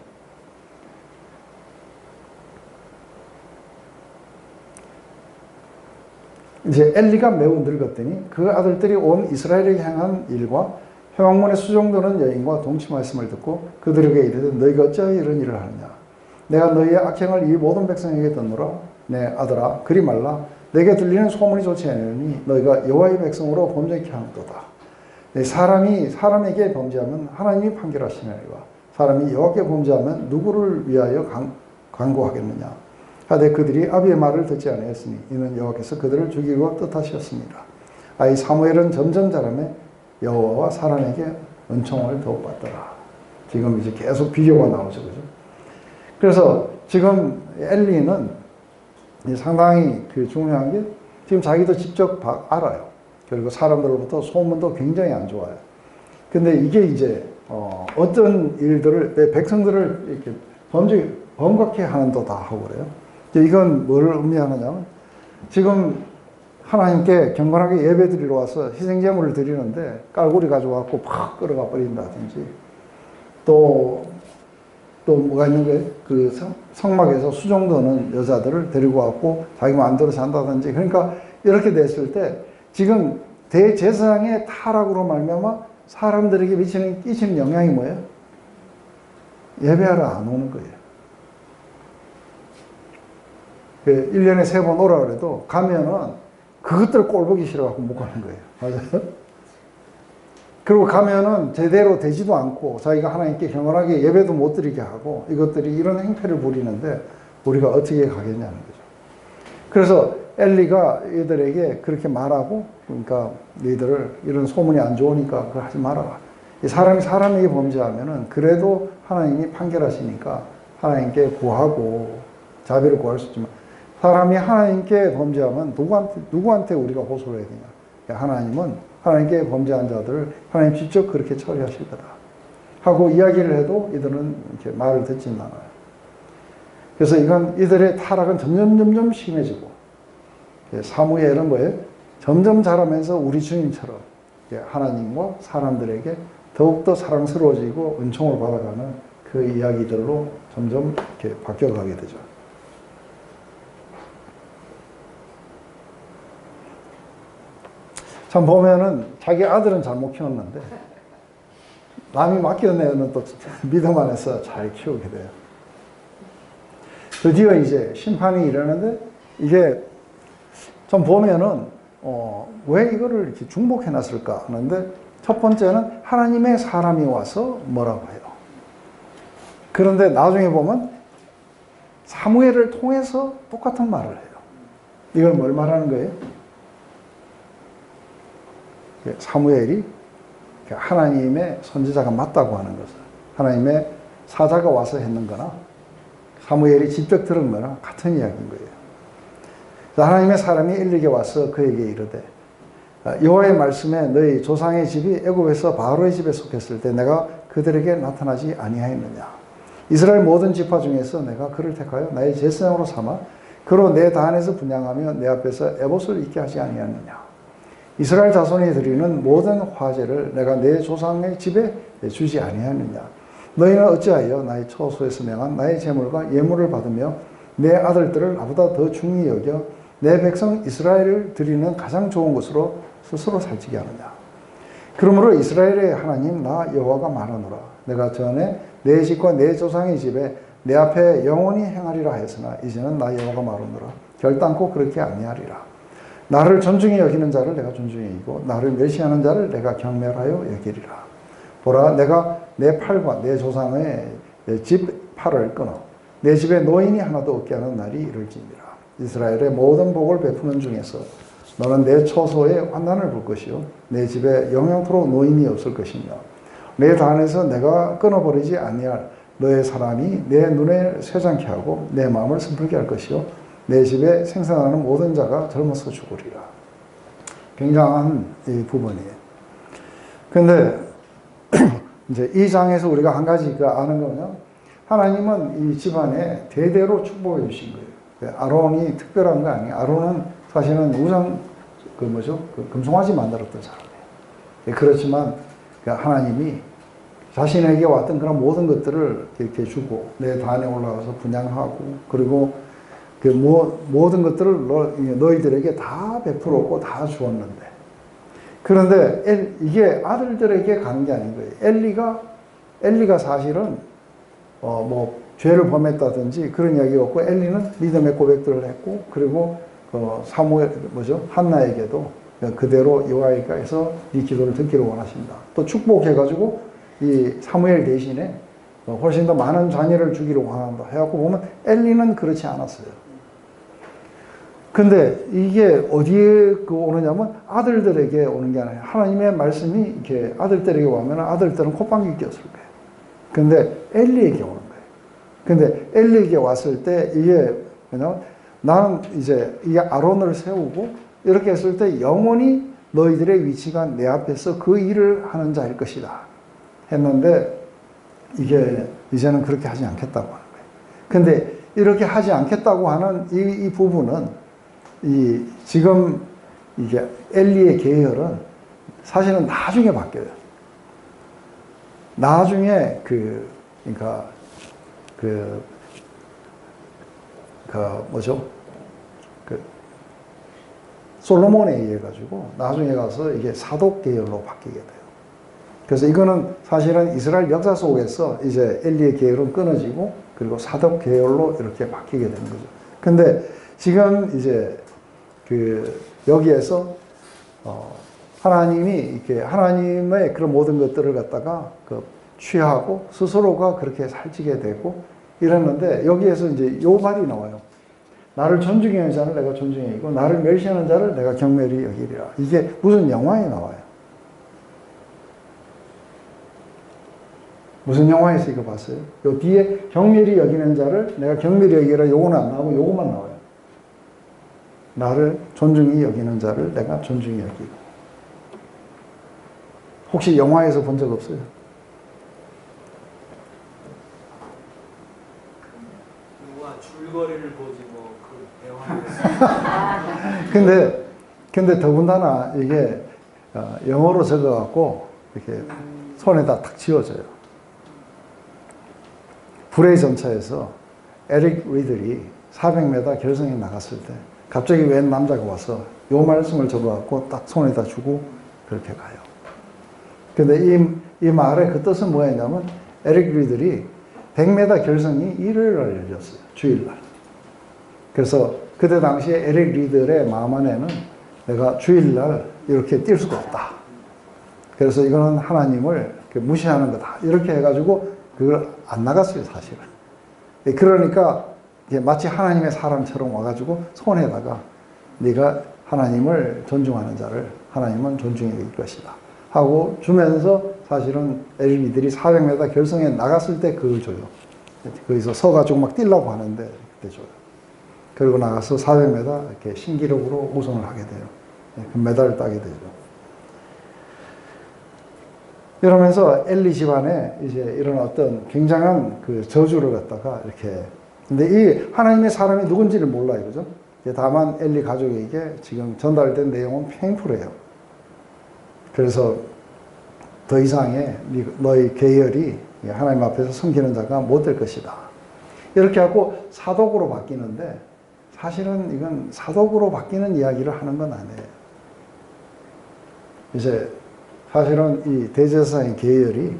이제 엘리가 매우 늙었더니 그 아들들이 온 이스라엘을 향한 일과 회막문에 수종드는 여인과 동치 말씀을 듣고 그들에게 이르되 너희가 어찌하여 이런 일을 하느냐. 내가 너희의 악행을 이 모든 백성에게 듣노라. 내 아들아 그리 말라. 내게 들리는 소문이 좋지 않으니 너희가 여호와의 백성으로 범죄케 하는도다. 사람이 사람에게 범죄하면 하나님이 판결하시느니와 사람이 여호와께 범죄하면 누구를 위하여 간구하겠느냐. 하되 그들이 아비의 말을 듣지 아니하였으니 이는 여호와께서 그들을 죽이고 뜻하셨습니다. 아이 사무엘은 점점 자라매 여호와와 사람에게 은총을 더욱 받더라. 지금 이제 계속 비교가 나오죠, 그죠? 그래서 지금 엘리는 상당히 그 중요한 게 지금 자기도 직접 알아요. 그리고 사람들로부터 소문도 굉장히 안 좋아요. 근데 이게 이제 어떤 일들을 백성들을 이렇게 범죄하게 하는도다 하고 그래요. 이건 뭘 의미하느냐면 지금 하나님께 경건하게 예배 드리러 와서 희생제물을 드리는데 깔고리 가져와갖고 팍 끌어가 버린다든지 또 뭐가 있는 거예요? 그 성막에서 수종드는 여자들을 데리고 와갖고 자기 마음대로 산다든지 그러니까 이렇게 됐을 때 지금 대제사장의 타락으로 말미암아 사람들에게 끼치는 영향이 뭐예요? 예배하러 안 오는 거예요. 1년에 3번 오라 그래도 가면은 그것들 꼴보기 싫어갖고 못 가는 거예요. 맞아요? 그리고 가면은 제대로 되지도 않고 자기가 하나님께 경건하게 예배도 못 드리게 하고 이것들이 이런 행태를 부리는데 우리가 어떻게 가겠냐는 거죠. 그래서 엘리가 얘들에게 그렇게 말하고, 그러니까 너희들을 이런 소문이 안 좋으니까 그걸 하지 말아라. 사람이 사람에게 범죄하면은 그래도 하나님이 판결하시니까 하나님께 구하고 자비를 구할 수 있지만, 사람이 하나님께 범죄하면 누구한테 우리가 호소를 해야 되냐. 하나님은 하나님께 범죄한 자들을 하나님 직접 그렇게 처리하실 거다 하고 이야기를 해도 이들은 이렇게 말을 듣지는 않아요. 그래서 이건 이들의 타락은 점점 심해지고, 사무엘은 뭐예요? 점점 자라면서 우리 주님처럼 하나님과 사람들에게 더욱더 사랑스러워지고 은총을 받아가는 그 이야기들로 점점 이렇게 바뀌어가게 되죠. 참 보면은 자기 아들은 잘못 키웠는데 남이 맡겨내는 또 믿음 안에서 잘 키우게 돼요. 드디어 이제 심판이 일어나는데, 이게 좀 보면은 왜 이거를 이렇게 중복해 놨을까 하는데, 첫 번째는 하나님의 사람이 와서 뭐라고 해요. 그런데 나중에 보면 사무엘을 통해서 똑같은 말을 해요. 이걸 뭘 말하는 거예요? 사무엘이 하나님의 선지자가 맞다고 하는 것을, 하나님의 사자가 와서 했는 거나 사무엘이 직접 들은 거나 같은 이야기인 거예요. 하나님의 사람이 엘리에게 와서 그에게 이르되, 여호와의 말씀에 너희 조상의 집이 애굽에서 바로의 집에 속했을 때 내가 그들에게 나타나지 아니하였느냐. 이스라엘 모든 지파 중에서 내가 그를 택하여 나의 제사장으로 삼아 그로 내 단에서 분향하며 내 앞에서 에봇을 입게 하지 아니하였느냐. 이스라엘 자손이 드리는 모든 화제를 내가 내 조상의 집에 주지 아니하였느냐. 너희는 어찌하여 나의 처소에서 명한 나의 제물과 예물을 받으며 내 아들들을 나보다 더 중히 여겨 내 백성 이스라엘을 드리는 가장 좋은 것으로 스스로 살찌게 하느냐. 그러므로 이스라엘의 하나님 나 여호와가 말하노라. 내가 전에 내 집과 내 조상의 집에 내 앞에 영원히 행하리라 하였으나 이제는 나 여호와가 말하노라. 결단코 그렇게 아니하리라. 나를 존중히 여기는 자를 내가 존중히 여기고 나를 멸시하는 자를 내가 경멸하여 여기리라. 보라, 내가 내 팔과 내 조상의 내 집 팔을 끊어 내 집에 노인이 하나도 없게 하는 날이 이를지니라. 이스라엘의 모든 복을 베푸는 중에서 너는 내 처소에 환난을 볼 것이요 내 집에 영영토록 노인이 없을 것이며 내 단에서 내가 끊어버리지 아니할 너의 사람이 내 눈에 쇠장케 하고 내 마음을 슬프게 할 것이요 내 집에 생산하는 모든 자가 젊어서 죽으리라. 굉장한 이 부분이에요. 근데 이제 이 장에서 우리가 한 가지가 아는 거는, 하나님은 이 집안에 대대로 축복해 주신 거예요. 아론이 특별한 거 아니에요. 아론은 사실은 우상 금송아지 만들었던 사람이에요. 그렇지만 하나님이 자신에게 왔던 그런 모든 것들을 이렇게 주고 내 단에 올라가서 분양하고, 그리고 그 모든 것들을 너희들에게 다 베풀었고 다 주었는데, 그런데 이게 아들들에게 가는 게 아닌 거예요. 엘리가 사실은 죄를 범했다든지 그런 이야기가 없고, 엘리는 믿음의 고백들을 했고, 그리고 사무엘 한나에게도 그대로 여호와께서 이 기도를 듣기를 원하신다. 또 축복해가지고 이 사무엘 대신에 훨씬 더 많은 자녀를 주기를 원한다 해갖고 보면 엘리는 그렇지 않았어요. 근데 이게 어디에 오느냐면 아들들에게 오는 게 아니라 하나님의 말씀이 이렇게 아들들에게 오면 아들들은 콧방귀 뀌었을 거예요. 근데 엘리에게 오는 거예요. 근데 엘리에게 왔을 때 이게 뭐냐면, 나는 이제 이 아론을 세우고 이렇게 했을 때 영원히 너희들의 위치가 내 앞에서 그 일을 하는 자일 것이다 했는데, 이게 이제는 그렇게 하지 않겠다고 하는 거예요. 근데 이렇게 하지 않겠다고 하는 이 부분은 지금 이게 엘리의 계열은 사실은 나중에 바뀌어요. 나중에 솔로몬에 의해 가지고 나중에 가서 이게 사독 계열로 바뀌게 돼요. 그래서 이거는 사실은 이스라엘 역사 속에서 이제 엘리의 계열은 끊어지고 그리고 사독 계열로 이렇게 바뀌게 되는 거죠. 근데 지금 이제 여기에서 하나님이 이렇게 하나님의 그런 모든 것들을 갖다가 그 취하고 스스로가 그렇게 살찌게 되고 이랬는데 여기에서 이제 요 말이 나와요. 나를 존중하는 자를 내가 존중해 이고 나를 멸시하는 자를 내가 경멸히 여기리라. 이게 무슨 영화에 나와요? 무슨 영화에서 이거 봤어요? 요 뒤에 경멸히 여기는 자를 내가 경멸히 여기라 요거는 안 나오고 요것만 나와요. 나를 존중히 여기는 자를 내가 존중히 여기고. 혹시 영화에서 본 적 없어요? 누가 줄거리를 보지 뭐 그 대화를 근데 더군다나 이게 영어로 적어갖고 이렇게 손에다 탁 지워져요. 불의 전차에서 에릭 리들이 400m 결승에 나갔을 때 갑자기 웬 남자가 와서 요 말씀을 적어갖고 딱 손에다 주고 그렇게 가요. 근데 이 말의 그 뜻은 뭐였냐면 에릭 리들이 100m 결승이 일요일날 열렸어요. 주일날. 그래서 그때 당시에 에릭 리들의 마음 안에는 내가 주일날 이렇게 뛸 수가 없다. 그래서 이거는 하나님을 무시하는 거다. 이렇게 해가지고 그걸 안 나갔어요, 사실은. 그러니까 마치 하나님의 사람처럼 와가지고 손에다가 네가 하나님을 존중하는 자를 하나님은 존중해 줄 것이다 하고 주면서 사실은 에릭이들이 400m 결승에 나갔을 때 그걸 줘요. 거기서 서가지고 막 뛰려고 하는데 그때 줘요. 그리고 나가서 400m 이렇게 신기록으로 우승을 하게 돼요. 금메달을 따게 되죠. 이러면서 엘리 집안에 이제 이런 어떤 굉장한 그 저주를 갖다가 이렇게. 근데 이 하나님의 사람이 누군지를 몰라요. 그죠? 다만 엘리 가족에게 지금 전달된 내용은 팽풀해요. 그래서 더 이상의 너희 계열이 하나님 앞에서 섬기는 자가 못 될 것이다. 이렇게 하고 사독으로 바뀌는데 사실은 이건 사독으로 바뀌는 이야기를 하는 건 아니에요. 이제 사실은 이 대제사장의 계열이,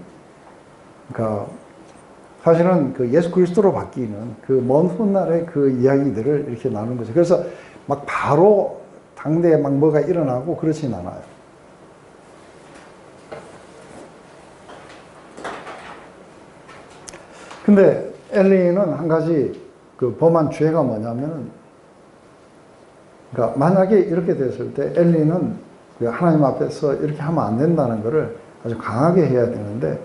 그러니까 사실은 그 예수 그리스도로 바뀌는 그 먼 훗날의 그 이야기들을 이렇게 나누는 거죠. 그래서 막 바로 당대에 막 뭐가 일어나고 그렇진 않아요. 근데 엘리는 한 가지 그 범한 죄가 뭐냐면은, 그러니까 만약에 이렇게 됐을 때 엘리는 하나님 앞에서 이렇게 하면 안 된다는 것을 아주 강하게 해야 되는데,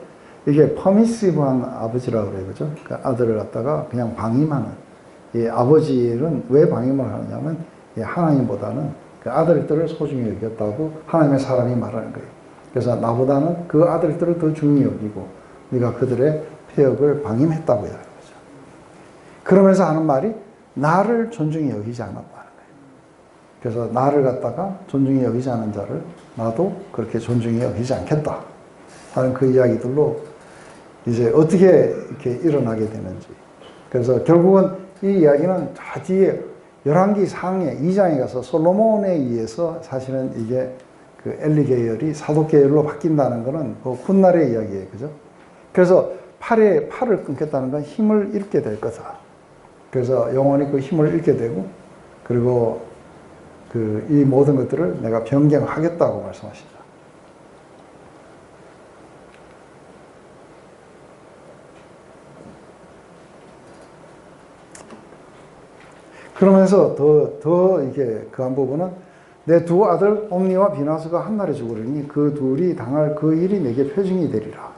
이게 퍼미시브한 아버지라고 그래요. 그죠? 그러니까 아들을 갖다가 그냥 방임하는. 이 아버지는 왜 방임을 하느냐면, 하나님보다는 그 아들들을 소중히 여겼다고 하나님의 사람이 말하는 거예요. 그래서 나보다는 그 아들들을 더 중히 여기고, 네가 그들의 폐역을 방임했다고 해요. 그러면서 하는 말이 나를 존중히 여기지 않았다는 거예요. 그래서 나를 갖다가 존중히 여기지 않은 자를 나도 그렇게 존중히 여기지 않겠다 하는 그 이야기들로 이제 어떻게 이렇게 일어나게 되는지. 그래서 결국은 이 이야기는 저 뒤에 열왕기 상해 2장에 가서 솔로몬에 의해서 사실은 이게 그 엘리 계열이 사독 계열로 바뀐다는 것은 그 훗날의 이야기예요. 그죠? 그래서 팔을 끊겠다는 건 힘을 잃게 될 거다. 그래서 영원히 그 힘을 잃게 되고, 그리고 이 모든 것들을 내가 변경하겠다고 말씀하시죠. 그러면서 더 이게 그 한 부분은 내 두 아들 옴니와 비나스가 한 날에 죽으리니 그 둘이 당할 그 일이 내게 표징이 되리라.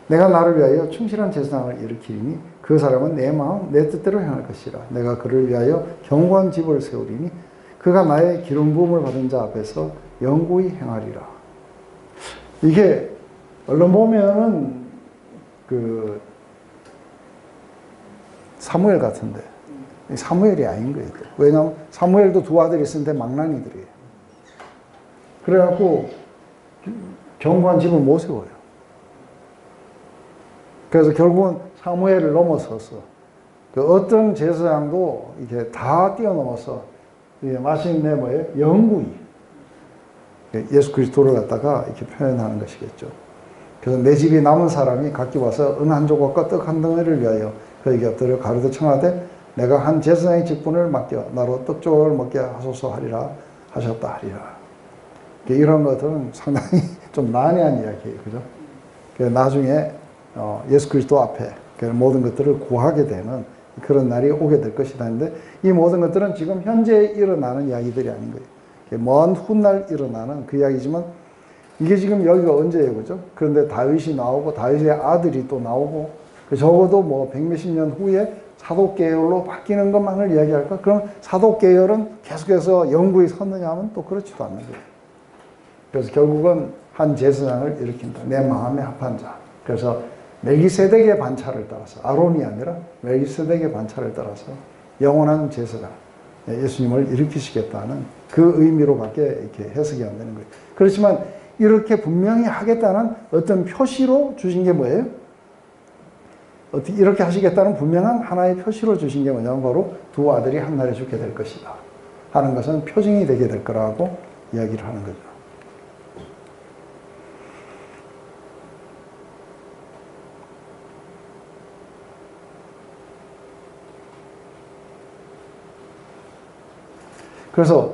내가 나를 위하여 충실한 제사장을 일으키리니 그 사람은 내 마음 내 뜻대로 행할 것이라. 내가 그를 위하여 견고한 집을 세우리니 그가 나의 기름 부음을 받은 자 앞에서 영구히 행하리라. 이게 얼른 보면은 그 사무엘 같은데 사무엘이 아닌 거예요. 왜냐하면 사무엘도 두 아들이 있었는데 망나니들이에요. 그래갖고 견고한 집을 못 세워요. 그래서 결국은 사무엘을 넘어서서 그 어떤 제사장도 이게 다 뛰어넘어서 마침내 뭐예요? 영구히 예수 그리스도를 갖다가 이렇게 표현하는 것이겠죠. 그래서 내 집이 남은 사람이 각기 와서 은 한 조각과 떡 한 덩어리를 위하여 그에게 엎드려 가로되 청하되 내가 한 제사장의 직분을 맡겨 나로 떡 조각을 먹게 하소서 하리라 하셨다 하리라. 이런 것들은 상당히 좀 난해한 이야기예요. 그죠? 나중에 예수 그리스도 앞에 모든 것들을 구하게 되는 그런 날이 오게 될 것이다 하는데, 이 모든 것들은 지금 현재 일어나는 이야기들이 아닌 거예요. 먼 훗날 일어나는 그 이야기지만, 이게 지금 여기가 언제예요, 그죠? 그런데 다윗이 나오고 다윗의 아들이 또 나오고, 적어도 뭐 백몇십 년 후에 사독계열로 바뀌는 것만을 이야기할까? 그럼 사독계열은 계속해서 영구히 섰느냐 하면 또 그렇지도 않는 거예요. 그래서 결국은 한 제사장을 일으킨다. 내 마음에 합한 자. 그래서 멜기세덱의 반차를 따라서, 아론이 아니라 멜기세덱의 반차를 따라서 영원한 제사장, 예수님을 일으키시겠다는 그 의미로밖에 이렇게 해석이 안 되는 거예요. 그렇지만 이렇게 분명히 하겠다는 어떤 표시로 주신 게 뭐예요? 어떻게 이렇게 하시겠다는 분명한 하나의 표시로 주신 게 뭐냐면 바로 두 아들이 한 날에 죽게 될 것이다 하는 것은 표징이 되게 될 거라고 이야기를 하는 거죠. 그래서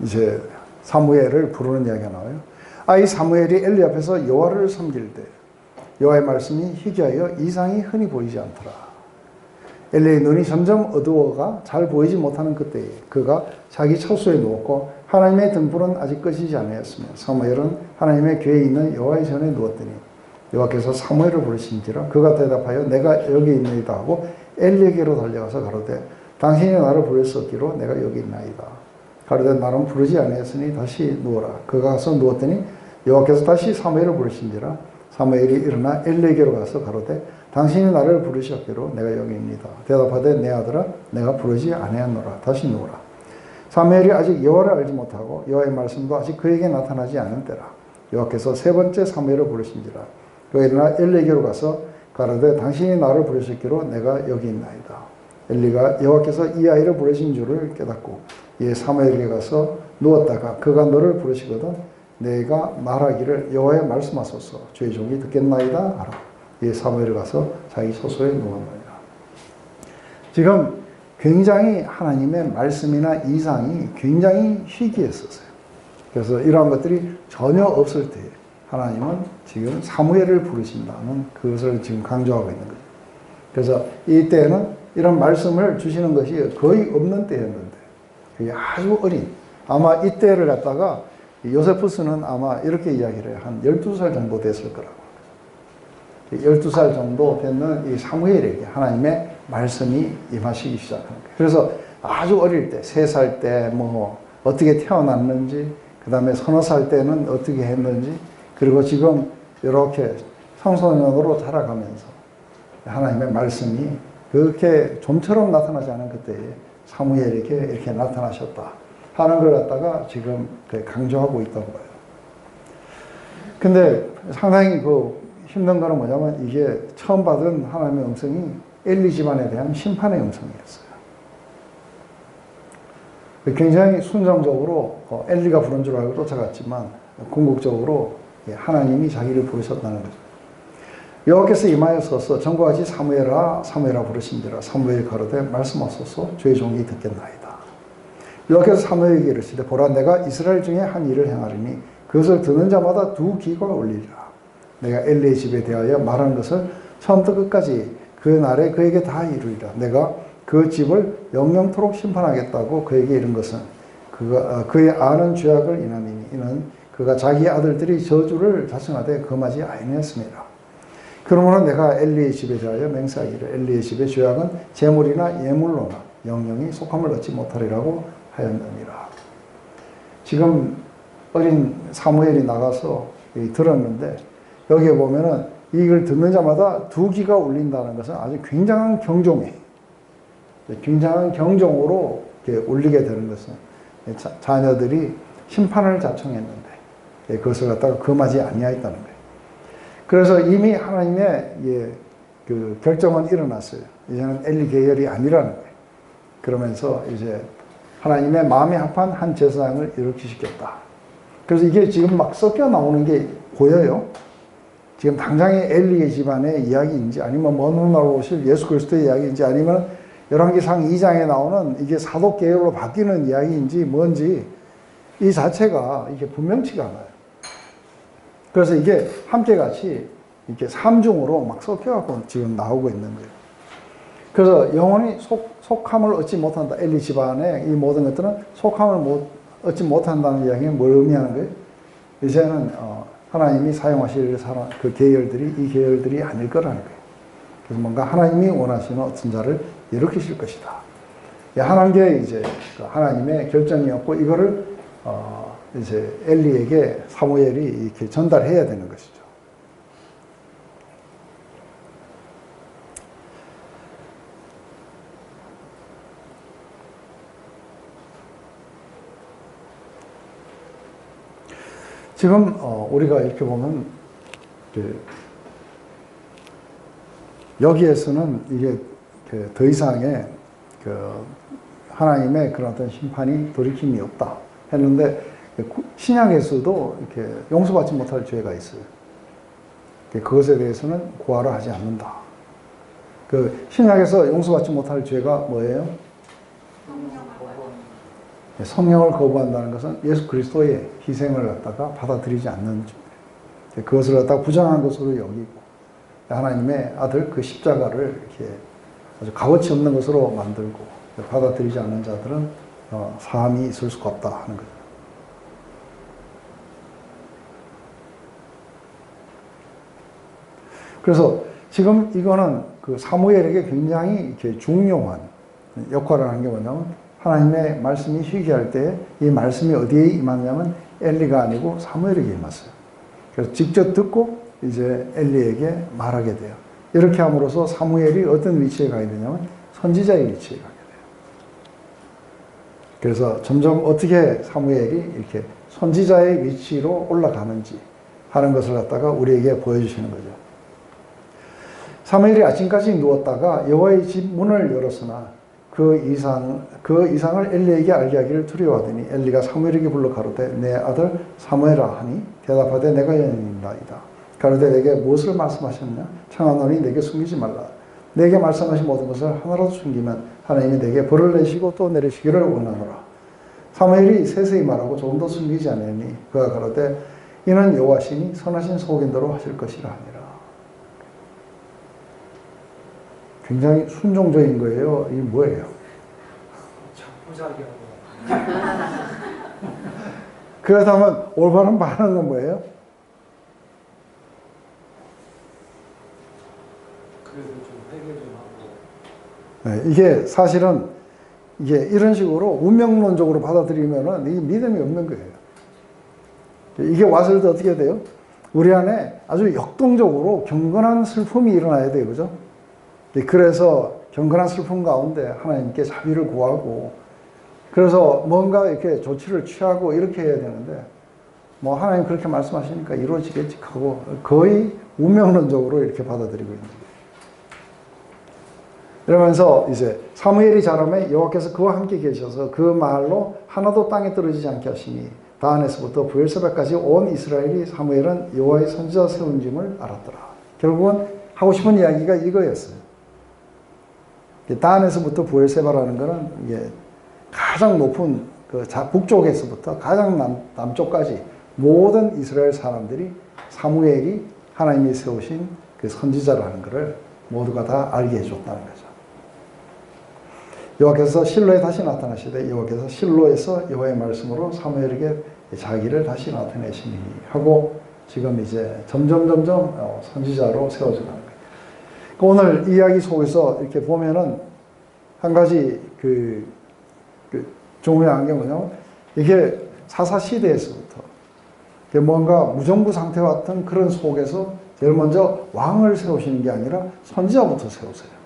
이제 사무엘을 부르는 이야기가 나와요. 이 사무엘이 엘리 앞에서 여호와를 섬길 때 여호와의 말씀이 희귀하여 이상이 흔히 보이지 않더라. 엘리의 눈이 점점 어두워가 잘 보이지 못하는 그때에 그가 자기 처소에 누웠고 하나님의 등불은 아직 꺼지지 아니었으며 사무엘은 하나님의 궤에 있는 여호와의 전에 누웠더니 여호와께서 사무엘을 부르신지라 그가 대답하여 내가 여기 있나이다 하고 엘리에게로 달려가서 가로되 당신이 나를 부르셨기로 내가 여기 있나이다. 가로되 나는 부르지 아니했으니 다시 누워라. 그가 가서 누웠더니 여호와께서 다시 사무엘을 부르신지라 사무엘이 일어나 엘리에게로 가서 가로되 당신이 나를 부르셨기로 내가 여기입니다. 대답하되 내 아들아 내가 부르지 아니하노라. 다시 누워라. 사무엘이 아직 여호와를 알지 못하고 여호와의 말씀도 아직 그에게 나타나지 않은 때라. 여호와께서 세 번째 사무엘을 부르신지라 그가 일어나 엘리에게로 가서 가로되 당신이 나를 부르셨기로 내가 여기 있나이다. 엘리가 여호와께서 이 아이를 부르신 줄을 깨닫고 이에 사무엘에게 가서 누웠다가 그가 너를 부르시거든 내가 말하기를 여호와의 말씀하소서 주의 종이 듣겠나이다 하라. 이에 사무엘이 가서 자기 처소에 누웠나이다. 지금 굉장히 하나님의 말씀이나 이상이 굉장히 희귀했었어요. 그래서 이러한 것들이 전혀 없을 때 하나님은 지금 사무엘을 부르신다는 그것을 지금 강조하고 있는 거죠. 그래서 이때는 이런 말씀을 주시는 것이 거의 없는 때였는데 그게 아주 어린, 아마 이때를 갖다가 요세푸스는 아마 이렇게 이야기를 해요. 한 12살 정도 됐을 거라고. 12살 정도 되는 이 사무엘에게 하나님의 말씀이 임하시기 시작하는 거예요. 그래서 아주 어릴 때, 3살 때 뭐 어떻게 태어났는지, 그 다음에 서너 살 때는 어떻게 했는지, 그리고 지금 이렇게 청소년으로 자라가면서 하나님의 말씀이 그렇게 좀처럼 나타나지 않은 그때에 사무엘에게 이렇게 나타나셨다 하는 걸 갖다가 지금 강조하고 있던 거예요. 근데 상당히 그 힘든 거는 뭐냐면 이게 처음 받은 하나님의 음성이 엘리 집안에 대한 심판의 음성이었어요. 굉장히 순정적으로 엘리가 부른 줄 알고 쫓아갔지만 궁극적으로 하나님이 자기를 부르셨다는 거죠. 여호와께서 임하여서서 전과 같이 사무엘아 사무엘아 부르신지라 사무엘이 가로되 말씀하소서 주의 종이 듣겠나이다. 여호와께서 사무엘에게 이르시되 보라 내가 이스라엘 중에 한 일을 행하리니 그것을 듣는 자마다 두 귀가 울리리라. 내가 엘리의 집에 대하여 말하는 것을 처음부터 끝까지 그 날에 그에게 다 이루리라. 내가 그 집을 영영토록 심판하겠다고 그에게 이른 것은 그의 아는 죄악을 인함이니 이는 그가 자기 아들들이 저주를 자청하되 금하지 아니했습니다. 그러므로 내가 엘리의 집에 대하여 맹세하기를 엘리의 집의 죄악은 재물이나 예물로나 영영이 속함을 얻지 못하리라고 하였느니라. 지금 어린 사무엘이 나가서 들었는데 여기에 보면은 이걸 듣는 자마다 두 귀가 울린다는 것은 아주 굉장한 경종이에요. 굉장한 경종으로 울리게 되는 것은 자녀들이 심판을 자청했는데 그것을 갖다가 금하지 아니하였다는 거예요. 그래서 이미 하나님의 그 결정은 일어났어요. 이제는 엘리 계열이 아니라는 거예요. 그러면서 이제 하나님의 마음에 합한 한 제사장을 일으키시겠다. 그래서 이게 지금 막 섞여 나오는 게 보여요. 지금 당장의 엘리의 집안의 이야기인지 아니면 먼 훗날 오실 예수 그리스도의 이야기인지 아니면 열왕기상 2장에 나오는 이게 사독 계열로 바뀌는 이야기인지 뭔지 이 자체가 이게 분명치가 않아요. 그래서 이게 함께 같이 이렇게 삼중으로 막 섞여갖고 지금 나오고 있는 거예요. 그래서 영원히 속함을 얻지 못한다. 엘리 집안의 이 모든 것들은 속함을 얻지 못한다는 이야기는 뭘 의미하는 거예요? 이제는 하나님이 사용하실 그 계열들이 이 계열들이 아닐 거라는 거예요. 그래서 뭔가 하나님이 원하시는 어떤 자를 일으키실 것이다. 하는 게 이제 하나님의 결정이었고 이거를 이제 엘리에게 사무엘이 이렇게 전달해야 되는 것이죠. 지금 우리가 이렇게 보면 여기에서는 이게 더 이상의 하나님의 그런 어떤 심판이 돌이킴이 없다 했는데 신약에서도 이렇게 용서받지 못할 죄가 있어요. 그것에 대해서는 구하러 하지 않는다. 신약에서 용서받지 못할 죄가 뭐예요? 성령을 거부한다는 것은 예수 그리스도의 희생을 갖다가 받아들이지 않는 죄. 그것을 갖다가 부정한 것으로 여기고 하나님의 아들 그 십자가를 이렇게 아주 값어치 없는 것으로 만들고 받아들이지 않는 자들은 사함이 있을 수가 없다 하는 거죠. 그래서 지금 이거는 그 사무엘에게 굉장히 이렇게 중요한 역할을 하는 게 뭐냐면 하나님의 말씀이 희귀할 때 이 말씀이 어디에 임하냐면 엘리가 아니고 사무엘에게 임했어요. 그래서 직접 듣고 이제 엘리에게 말하게 돼요. 이렇게 함으로써 사무엘이 어떤 위치에 가게 되냐면 선지자의 위치에 가게 돼요. 그래서 점점 어떻게 사무엘이 이렇게 선지자의 위치로 올라가는지 하는 것을 갖다가 우리에게 보여주시는 거죠. 사무엘이 아침까지 누웠다가 여호와의 집 문을 열었으나 그 이상을 엘리에게 알게 하기를 두려워하더니 엘리가 사무엘에게 불러 가로되 내 아들 사무엘아 하니 대답하되 내가 여인이니이다. 가로되 내게 무엇을 말씀하셨냐? 청하노니 내게 숨기지 말라. 내게 말씀하신 모든 것을 하나라도 숨기면 하나님이 내게 벌을 내시고 또 내리시기를 원하노라. 사무엘이 세세히 말하고 조금 더 숨기지 않으니 그가 가로되 이는 여호와시니 선하신 소견대로 하실 것이라 하니라. 굉장히 순종적인 거예요. 이게 뭐예요? 자포자기하고. 그렇다면 올바른 반응은 뭐예요? 그래도 좀 회개 좀 하고. 네, 이게 사실은 이게 이런 식으로 운명론적으로 받아들이면은 이게 믿음이 없는 거예요. 이게 왔을 때 어떻게 돼요? 우리 안에 아주 역동적으로 경건한 슬픔이 일어나야 돼요. 그죠? 그래서 경건한 슬픔 가운데 하나님께 자비를 구하고 그래서 뭔가 이렇게 조치를 취하고 이렇게 해야 되는데 뭐 하나님 그렇게 말씀하시니까 이루어지겠지 하고 거의 운명론적으로 이렇게 받아들이고 있는 거예요. 이러면서 이제 사무엘이 자라매 여호와께서 그와 함께 계셔서 그 말로 하나도 땅에 떨어지지 않게 하시니 다한에서부터 브엘세바까지 온 이스라엘이 사무엘은 여호와의 선지자 세운 짐을 알았더라. 결국은 하고 싶은 이야기가 이거였어요. 다한에서부터 브엘세바라는 것은 이게 가장 높은 그 북쪽에서부터 가장 남쪽까지 모든 이스라엘 사람들이 사무엘이 하나님이 세우신 그 선지자라는 것을 모두가 다 알게 해줬다는 거죠. 여호와께서 실로에 다시 나타나시되 여호와께서 실로에서 여호와의 말씀으로 사무엘에게 자기를 다시 나타내시니 하고 지금 이제 점점 선지자로 세워져가는 거예요. 오늘 이야기 속에서 이렇게 보면은 한 가지 중요한 게 뭐냐면 이게 사사시대에서부터 뭔가 무정부 상태와 같은 그런 속에서 제일 먼저 왕을 세우시는 게 아니라 선지자부터 세우세요.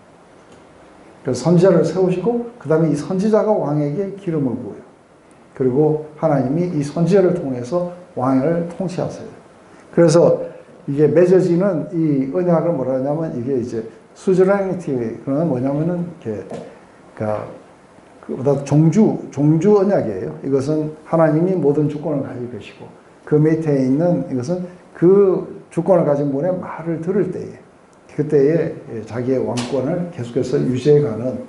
그래서 선지자를 세우시고 그 다음에 이 선지자가 왕에게 기름을 부어요. 그리고 하나님이 이 선지자를 통해서 왕을 통치하세요. 그래서 이게 맺어지는 이 언약을 뭐라 하냐면 이게 이제 수저라니티 그는 뭐냐면은 이렇게 그보다 종주 언약이에요. 이것은 하나님이 모든 주권을 가지고 계시고 그 밑에 있는 이것은 그 주권을 가진 분의 말을 들을 때에 그때에 자기의 왕권을 계속해서 유지해가는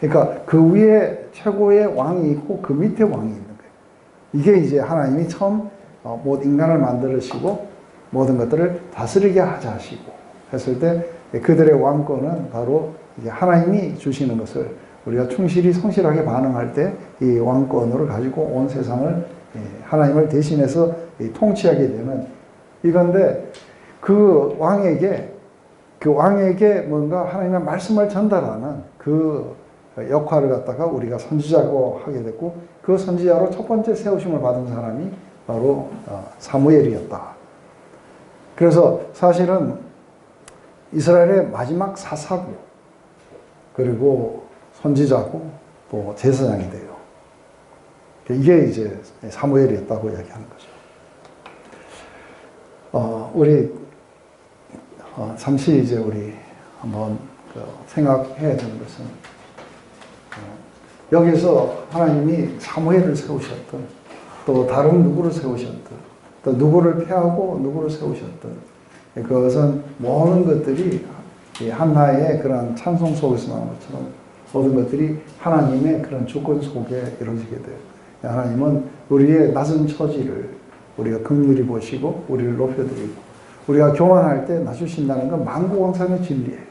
그러니까 그 위에 최고의 왕이 있고 그 밑에 왕이 있는 거예요. 이게 이제 하나님이 처음 인간을 만들으시고 모든 것들을 다스리게 하자 하시고 했을 때 그들의 왕권은 바로 이제 하나님이 주시는 것을 우리가 충실히 성실하게 반응할 때 이 왕권을 가지고 온 세상을 하나님을 대신해서 통치하게 되는 이건데 그 왕에게 뭔가 하나님의 말씀을 전달하는 그 역할을 갖다가 우리가 선지자고 하게 됐고 그 선지자로 첫 번째 세우심을 받은 사람이 바로 사무엘이었다. 그래서 사실은 이스라엘의 마지막 사사고 그리고 선지자고 또 제사장이 돼요. 이게 이제 사무엘이었다고 이야기하는 거죠. 우리 잠시 이제 우리 한번 생각해야 되는 것은 여기서 하나님이 사무엘을 세우셨던 또 다른 누구를 세우셨던 또 누구를 폐하고 누구를 세우셨던 그것은 모든 것들이 한나의 그런 찬송 속에서 나온 것처럼 모든 것들이 하나님의 그런 주권 속에 이루어지게 돼요. 하나님은 우리의 낮은 처지를 우리가 긍휼히 보시고 우리를 높여드리고 우리가 교만할 때 낮추신다는 건 만고왕상의 진리예요.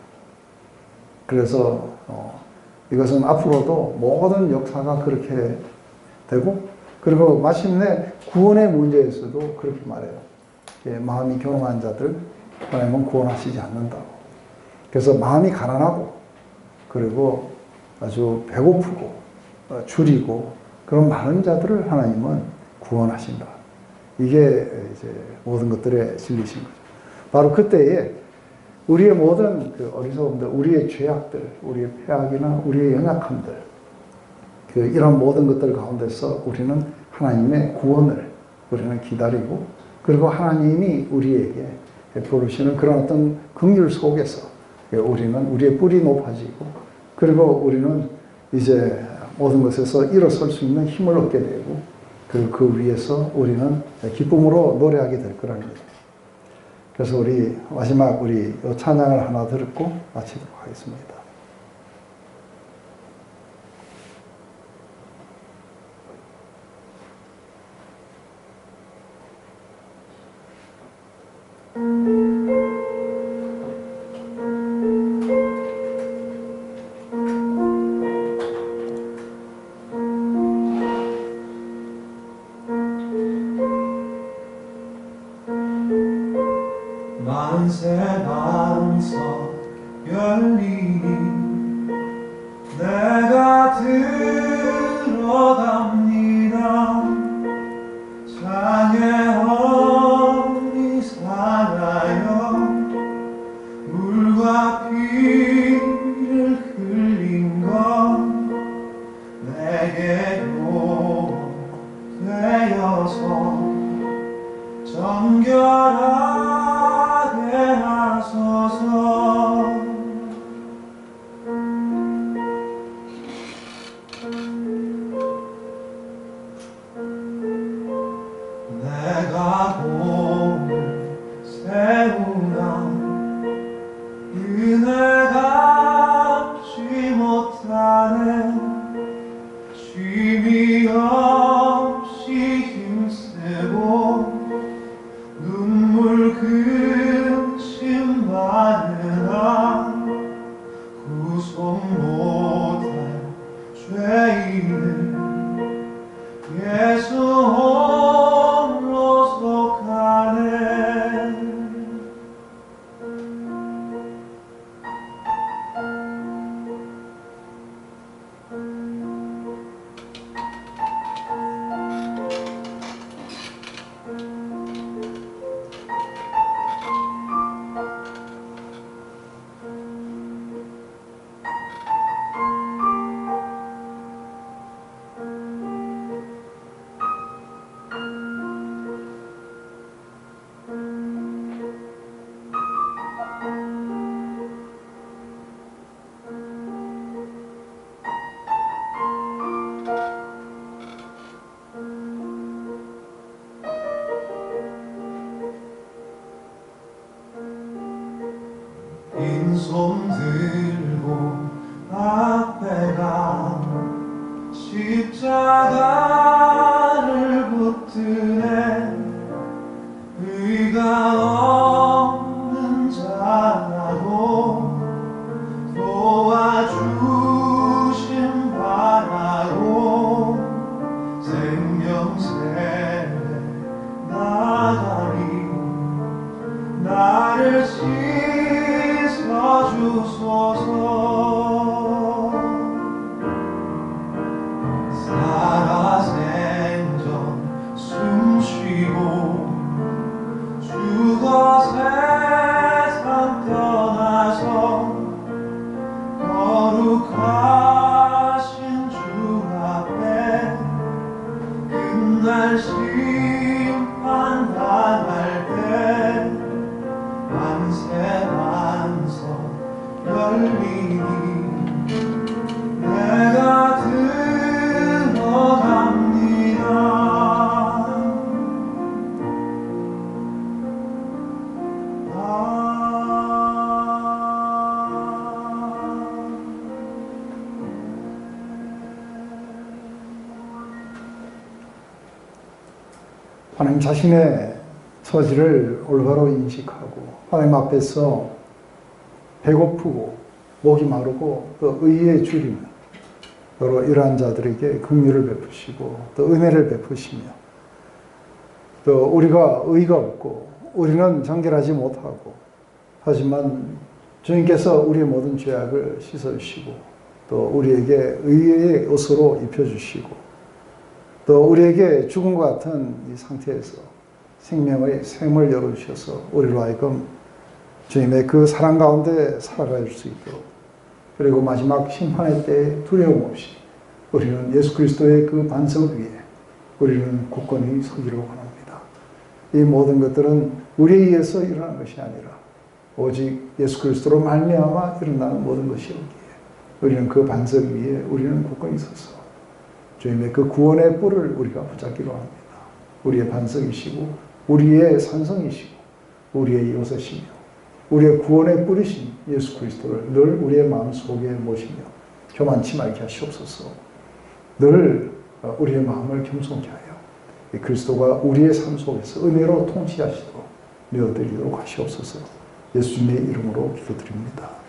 그래서 이것은 앞으로도 모든 역사가 그렇게 되고 그리고 마침내 구원의 문제에서도 그렇게 말해요. 마음이 교만한 자들 하나님은 구원하시지 않는다고. 그래서 마음이 가난하고 그리고 아주 배고프고 줄이고 그런 많은 자들을 하나님은 구원하신다. 이게 이제 모든 것들의 진리신 거죠. 바로 그때에 우리의 모든 그 어리석음들, 우리의 죄악들, 우리의 폐악이나 우리의 연약함들, 이런 모든 것들 가운데서 우리는 하나님의 구원을 우리는 기다리고, 그리고 하나님이 우리에게 베풀으시는 그런 어떤 긍휼 속에서 우리는 우리의 뿔이 높아지고, 그리고 우리는 이제 모든 것에서 일어설 수 있는 힘을 얻게 되고, 그리고 그 위에서 우리는 기쁨으로 노래하게 될 거라는 거죠. 그래서 우리 마지막 우리 이 찬양을 하나 듣고 마치도록 하겠습니다. 만세 방석 열리니 내가 들어갑니다. 장애 없이 살아요. 물과 피를 흘린 건 내게로 되어서 정결하게 하소서. 내가 몸을 세우나 은혜가 갚지 못하네. 쉼이 없이 힘쓰고 눈물 근심 받으나 구속 못할 죄인을 예수 홀로 속하네. 빈손 들고 앞에 가 없는 자라도 도와주심 바라고 생명새 나가리 나를 씻어주소서 살아생전 숨쉬고 죽어 세상 떠나서 거룩하신 주 앞에 끝날 심판 당할 때 만세 만성 열리니 내가 들어갑니다. 하나님 자신의 처지를 올바로 인식하고 하나님 앞에서 배고프고 목이 마르고 또 의에 줄이는 여러 이러한 자들에게 긍휼을 베푸시고 또 은혜를 베푸시며 또 우리가 의가 없고 우리는 정결하지 못하고 하지만 주님께서 우리의 모든 죄악을 씻어주시고 또 우리에게 의의 옷으로 입혀주시고 또 우리에게 죽음과 같은 이 상태에서 생명의 샘을 열어주셔서 우리로 하여금 주님의 그 사랑 가운데 살아갈 수 있도록 그리고 마지막 심판의 때에 두려움 없이 우리는 예수 그리스도의 그 반석 위에 우리는 굳건히 서기를 원합니다. 이 모든 것들은 우리에 의해서 일어난 것이 아니라 오직 예수 그리스도로 말미암아 일어나는 모든 것이었기에 우리는 그 반석 위에 우리는 굳건히 서서 주님의 그 구원의 뿔을 우리가 붙잡기로 합니다. 우리의 반석이시고 우리의 산성이시고 우리의 요새시며 우리의 구원의 뿔이신 예수 그리스도를 늘 우리의 마음속에 모시며 교만치 말게 하시옵소서. 늘 우리의 마음을 겸손케 하여 그리스도가 우리의 삶 속에서 은혜로 통치하시도록 내어드리도록 하시옵소서. 예수님의 이름으로 기도드립니다.